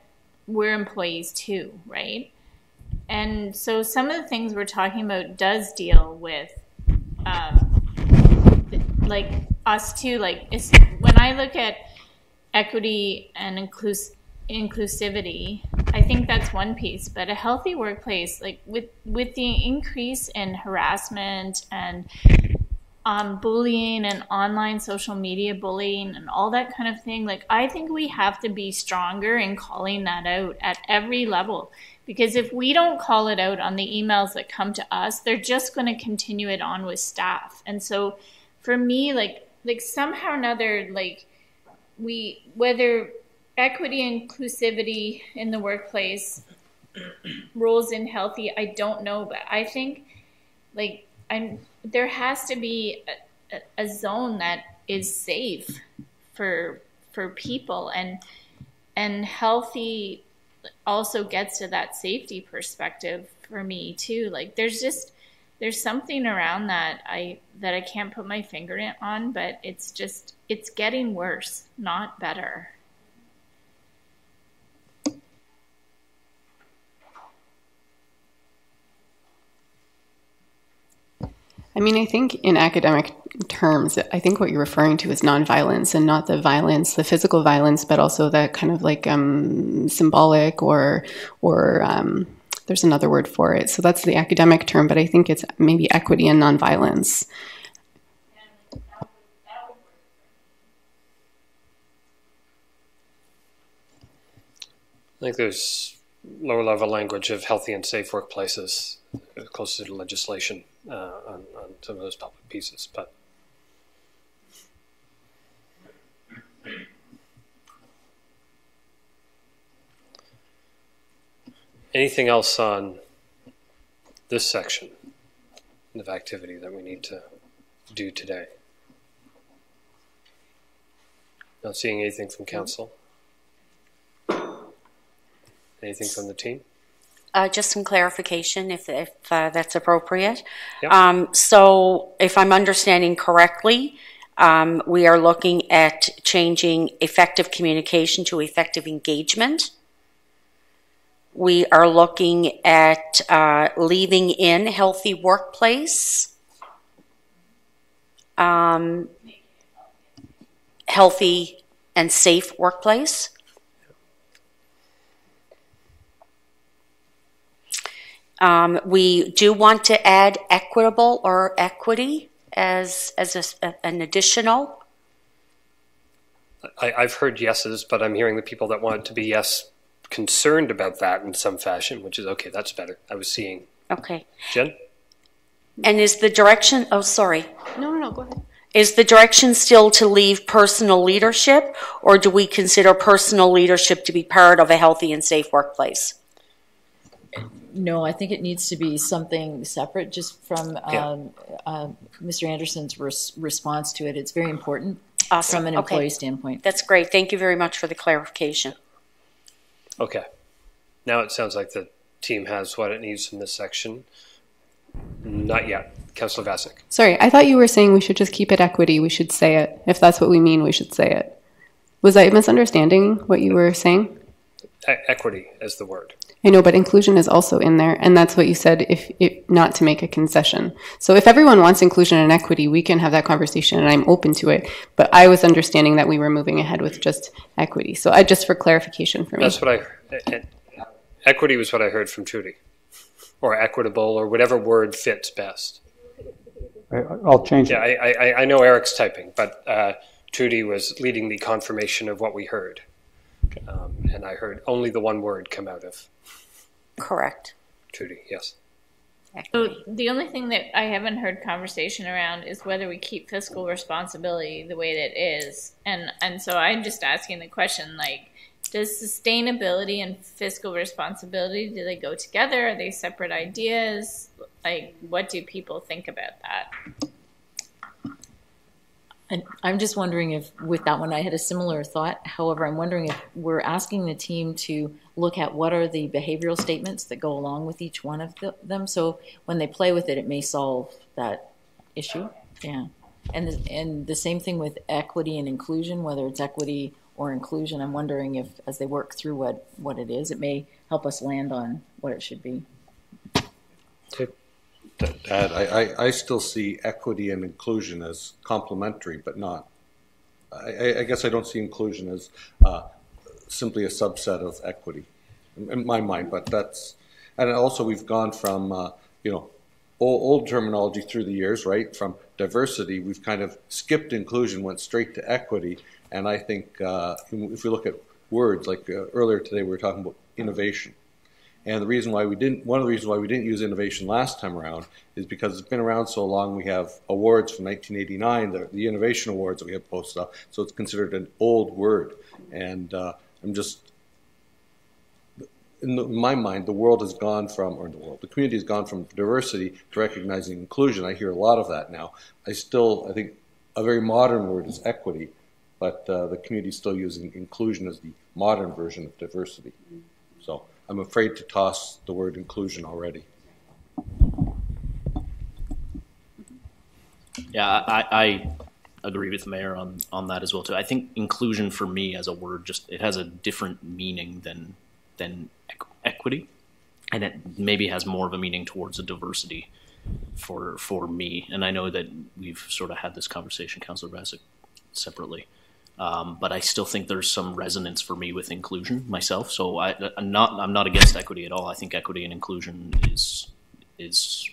we're employees too, right? And so some of the things we're talking about does deal with like us too. Like when I look at equity and inclusivity, I think that's one piece, but a healthy workplace, like with the increase in harassment and bullying and online social media bullying and all that kind of thing, like I think we have to be stronger in calling that out at every level, because if we don't call it out on the emails that come to us, they're just going to continue it on with staff. And so for me, like somehow or another, like whether equity and inclusivity in the workplace rolls in healthy, I don't know, but I think like there has to be a zone that is safe for people, and healthy also gets to that safety perspective for me too. Like there's something around that I can't put my finger on, but it's getting worse, not better. I mean, I think in academic terms, I think what you're referring to is nonviolence, and not the violence, the physical violence, but also that kind of like symbolic or there's another word for it. So that's the academic term, but I think it's maybe equity and nonviolence. I think there's lower level language of healthy and safe workplaces closer to legislation on some of those public pieces. But anything else on this section of activity that we need to do today? Not seeing anything from council. Anything from the team? Just some clarification, if that's appropriate. Yep. So, if I'm understanding correctly, we are looking at changing effective communication to effective engagement. We are looking at leaving in healthy workplace, healthy and safe workplace. We do want to add equitable or equity as an additional. I've heard yeses, but I'm hearing the people that want it to be yes concerned about that in some fashion, which is okay, that's better. I was seeing. Okay. Jen? And is the direction, oh, sorry. No, go ahead. Is the direction still to leave personal leadership, or do we consider personal leadership to be part of a healthy and safe workplace? No, I think it needs to be something separate just from Mr. Anderson's response to it. It's very important from an employee standpoint. That's great. Thank you very much for the clarification. Okay. Now it sounds like the team has what it needs from this section. Not yet. Councillor Vasic. Sorry, I thought you were saying we should just keep it equity. We should say it. If that's what we mean, we should say it. Was I misunderstanding what you were saying? Equity as the word. I know, but inclusion is also in there, and that's what you said, if not to make a concession. So if everyone wants inclusion and equity, we can have that conversation, and I'm open to it. But I was understanding that we were moving ahead with just equity. So just for clarification for me. That's what I heard. Equity was what I heard from Trudy. Or equitable, or whatever word fits best. I'll change it. Yeah, I know Eric's typing, but Trudy was leading the confirmation of what we heard. And I heard only the one word come out of. Correct. Trudy, yes. So the only thing that I haven't heard conversation around is whether we keep fiscal responsibility the way that it is. And so I'm just asking the question, like, does sustainability and fiscal responsibility, do they go together? Are they separate ideas? Like, what do people think about that? And I'm just wondering if, with that one, I had a similar thought. However, I'm wondering if we're asking the team to look at what are the behavioral statements that go along with each one of them. So when they play with it, it may solve that issue. Yeah. And the same thing with equity and inclusion, whether it's equity or inclusion. I'm wondering if, as they work through what it is, it may help us land on what it should be. Dad, I still see equity and inclusion as complementary, but not. I guess I don't see inclusion as simply a subset of equity, in my mind. But that's, and also we've gone from old terminology through the years, right? From diversity, we've kind of skipped inclusion, went straight to equity. And I think if we look at words, like earlier today, we were talking about innovation. And one of the reasons why we didn't use innovation last time around is because it's been around so long. We have awards from 1989, the innovation awards that we have posted up, so it's considered an old word. And in my mind, the community has gone from diversity to recognizing inclusion. I hear a lot of that now. I think a very modern word is equity, but the community is still using inclusion as the modern version of diversity. So I'm afraid to toss the word inclusion already. Yeah, I agree with the mayor on that as well too. I think inclusion for me as a word, it has a different meaning than equity, and it maybe has more of a meaning towards a diversity for me. And I know that we've sort of had this conversation, Councillor Vasic, separately. But I still think there's some resonance for me with inclusion myself. So I'm not against equity at all. I think equity and inclusion is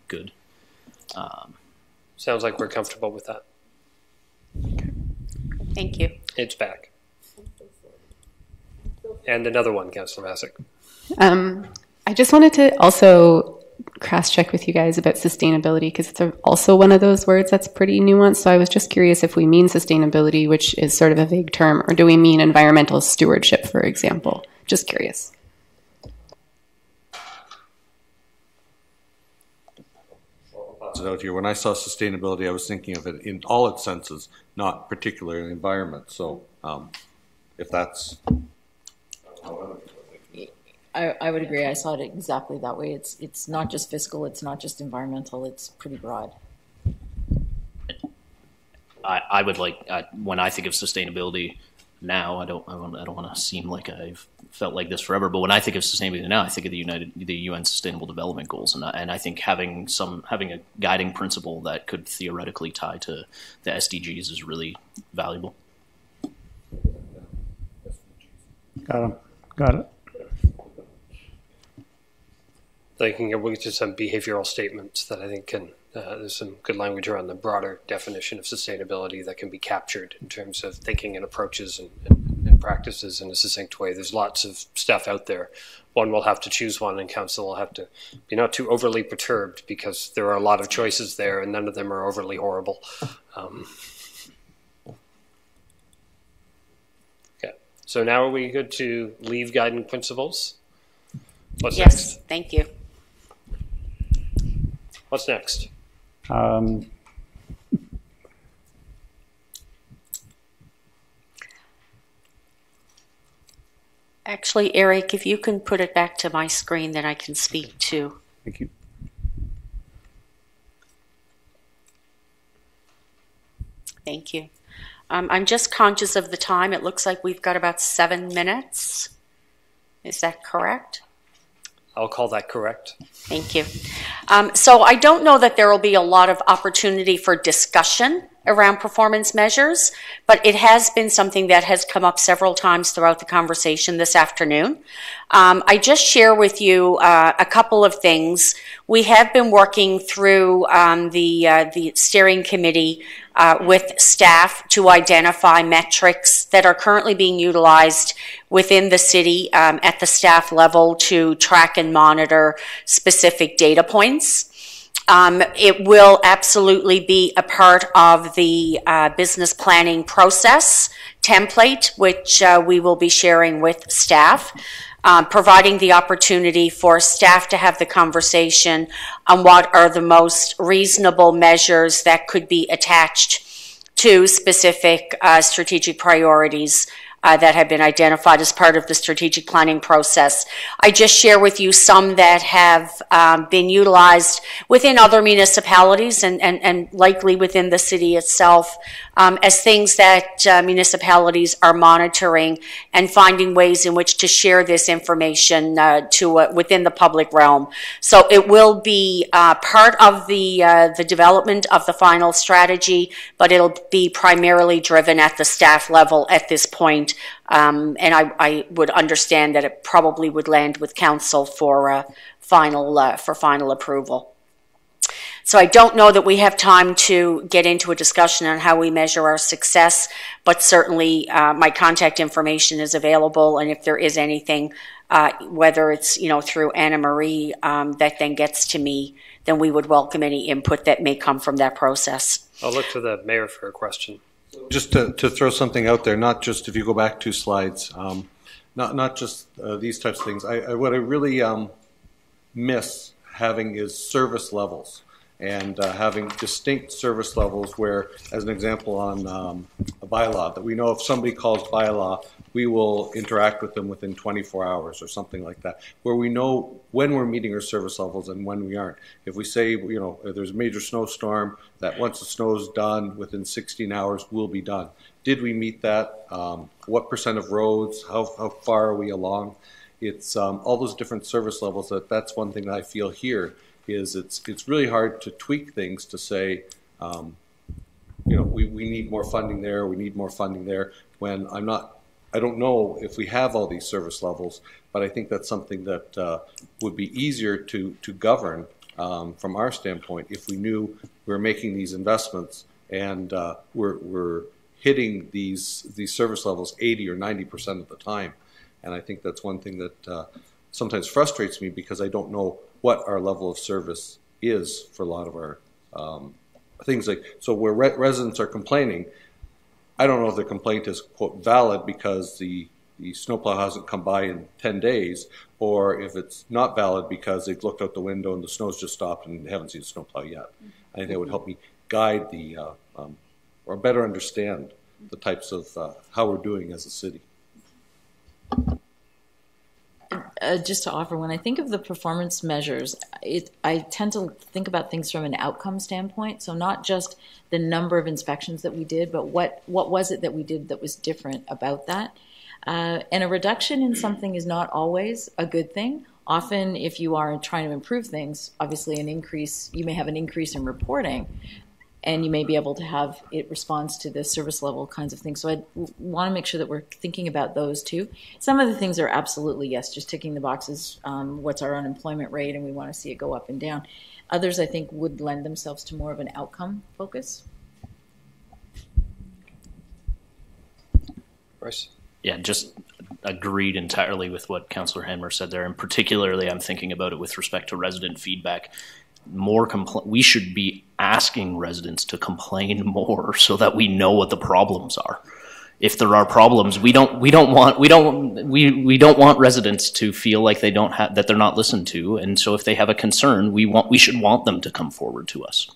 good. Sounds like we're comfortable with that. Thank you. It's back. And another one, Councillor Bassick. I just wanted to also cross-check with you guys about sustainability, because it's also one of those words that's pretty nuanced. So I was just curious if we mean sustainability, which is sort of a vague term, or do we mean environmental stewardship, for example? Just curious. Out here, when I saw sustainability, I was thinking of it in all its senses, not particularly the environment. So, if that's, I would agree. I saw it exactly that way. It's not just fiscal. It's not just environmental. It's pretty broad. I would like when I think of sustainability now. I don't want to seem like I've felt like this forever, but when I think of sustainability now, I think of the UN Sustainable Development Goals, and I think having a guiding principle that could theoretically tie to the SDGs is really valuable. Got it. I can get to some behavioral statements that I think can, there's some good language around the broader definition of sustainability that can be captured in terms of thinking and approaches and practices in a succinct way. There's lots of stuff out there. One will have to choose one, and council will have to be not too overly perturbed, because there are a lot of choices there and none of them are overly horrible. Okay, so now are we good to leave guiding principles? What's Yes, next? thank you. What's next? Actually, Eric, if you can put it back to my screen, then I can speak to. Thank you. Thank you. I'm just conscious of the time. It looks like we've got about 7 minutes. Is that correct? I'll call that correct. Thank you. So I don't know that there will be a lot of opportunity for discussion around performance measures, but it has been something that has come up several times throughout the conversation this afternoon. I just share with you a couple of things. We have been working through the steering committee with staff to identify metrics that are currently being utilized within the city at the staff level to track and monitor specific data points. It will absolutely be a part of the business planning process template, which we will be sharing with staff, providing the opportunity for staff to have the conversation on what are the most reasonable measures that could be attached to specific strategic priorities that have been identified as part of the strategic planning process. I just share with you some that have been utilized within other municipalities and likely within the city itself as things that municipalities are monitoring and finding ways in which to share this information within the public realm. So it will be part of the development of the final strategy, but it'll be primarily driven at the staff level at this point. And I would understand that it probably would land with council for final approval. So I don't know that we have time to get into a discussion on how we measure our success, but certainly my contact information is available, and if there is anything, whether it's through Anna Marie that then gets to me, then we would welcome any input that may come from that process. I'll look to the mayor for a question. Just to throw something out there, not just if you go back 2 slides, not just these types of things. What I really miss having is service levels, and having distinct service levels where, as an example on a bylaw, that we know if somebody calls bylaw, we will interact with them within 24 hours or something like that, where we know when we're meeting our service levels and when we aren't. If we say, if there's a major snowstorm, that once the snow's done, within 16 hours, we'll be done. Did we meet that? What % of roads? How far are we along? It's all those different service levels. That's one thing that I feel here is it's really hard to tweak things to say, we need more funding there, we need more funding there, when I don't know if we have all these service levels, but I think that's something that would be easier to govern from our standpoint if we knew we're making these investments and we're hitting these service levels 80 or 90% of the time. And I think that's one thing that sometimes frustrates me, because I don't know what our level of service is for a lot of our things. Like, so where residents are complaining, I don't know if the complaint is, quote, valid because the snowplow hasn't come by in 10 days, or if it's not valid because they've looked out the window and the snow's just stopped and they haven't seen a snowplow yet. I think that would help me guide the, or better understand the types of how we're doing as a city. Just to offer, when I think of the performance measures, I tend to think about things from an outcome standpoint. So not just the number of inspections that we did, but what was it that we did that was different about that. And a reduction in something is not always a good thing. Often, if you are trying to improve things, obviously you may have an increase in reporting, and you may be able to have it responds to the service level kinds of things. So I want to make sure that we're thinking about those too. Some of the things are absolutely, yes, just ticking the boxes. What's our unemployment rate, and we want to see it go up and down. Others, I think, would lend themselves to more of an outcome focus. Bryce? Yeah, just agreed entirely with what Councillor Hanmer said there, and particularly I'm thinking about it with respect to resident feedback. We should be asking residents to complain more so that we know what the problems are. If there are problems, we don't want residents to feel like that they're not listened to, and so if they have a concern, we should want them to come forward to us.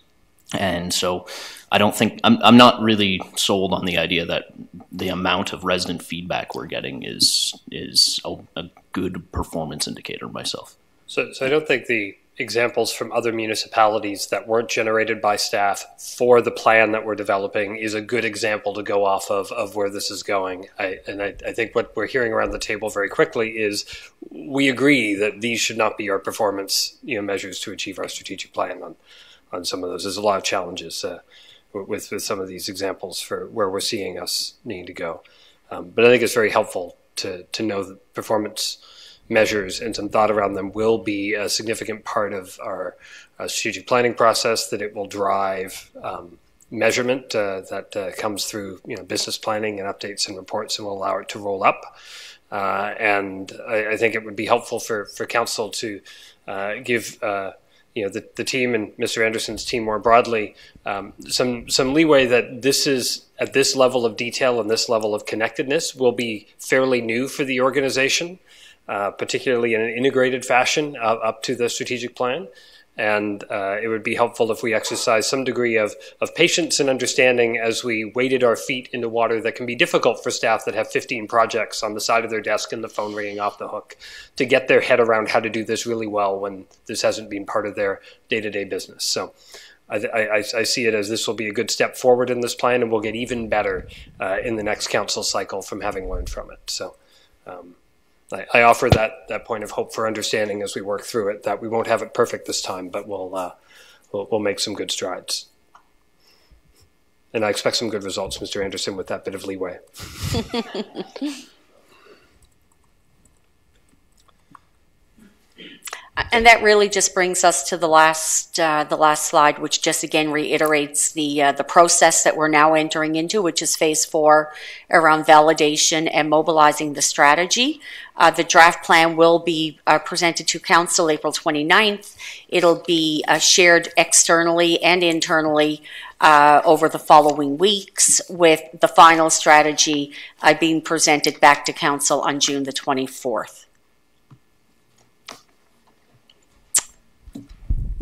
And so I don't think I'm not really sold on the idea that the amount of resident feedback we're getting is a good performance indicator myself. So I don't think the examples from other municipalities that weren't generated by staff for the plan that we're developing is a good example to go off of where this is going. I think what we're hearing around the table very quickly is we agree that these should not be our performance measures to achieve our strategic plan on some of those. There's a lot of challenges with some of these examples for where we're seeing us needing to go. But I think it's very helpful to know that performance measures and some thought around them will be a significant part of our strategic planning process, that it will drive measurement that comes through business planning and updates and reports, and will allow it to roll up. And I think it would be helpful for council to give the team and Mr. Anderson's team more broadly some leeway that this is at this level of detail and this level of connectedness will be fairly new for the organization. Particularly in an integrated fashion up to the strategic plan. And it would be helpful if we exercise some degree of patience and understanding as we waded our feet into water that can be difficult for staff that have 15 projects on the side of their desk and the phone ringing off the hook, to get their head around how to do this really well when this hasn't been part of their day-to-day business. So I see it as this will be a good step forward in this plan, and we'll get even better in the next council cycle from having learned from it. So I offer that point of hope for understanding as we work through it, that we won't have it perfect this time, but we'll make some good strides. And I expect some good results, Mr. Anderson, with that bit of leeway. And that really just brings us to the last slide, which just again reiterates the process that we're now entering into, which is phase 4 around validation and mobilizing the strategy. The draft plan will be presented to Council April 29th. It'll be shared externally and internally over the following weeks, with the final strategy being presented back to Council on June the 24th.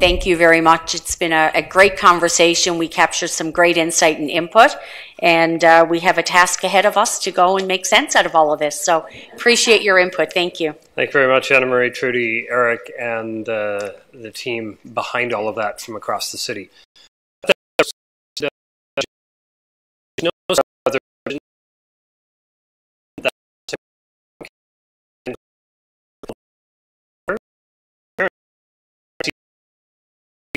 Thank you very much. It's been a great conversation. We captured some great insight and input, and we have a task ahead of us to go and make sense out of all of this. So appreciate your input. Thank you. Thank you very much, Anna Marie, Trudy, Eric, and the team behind all of that from across the city.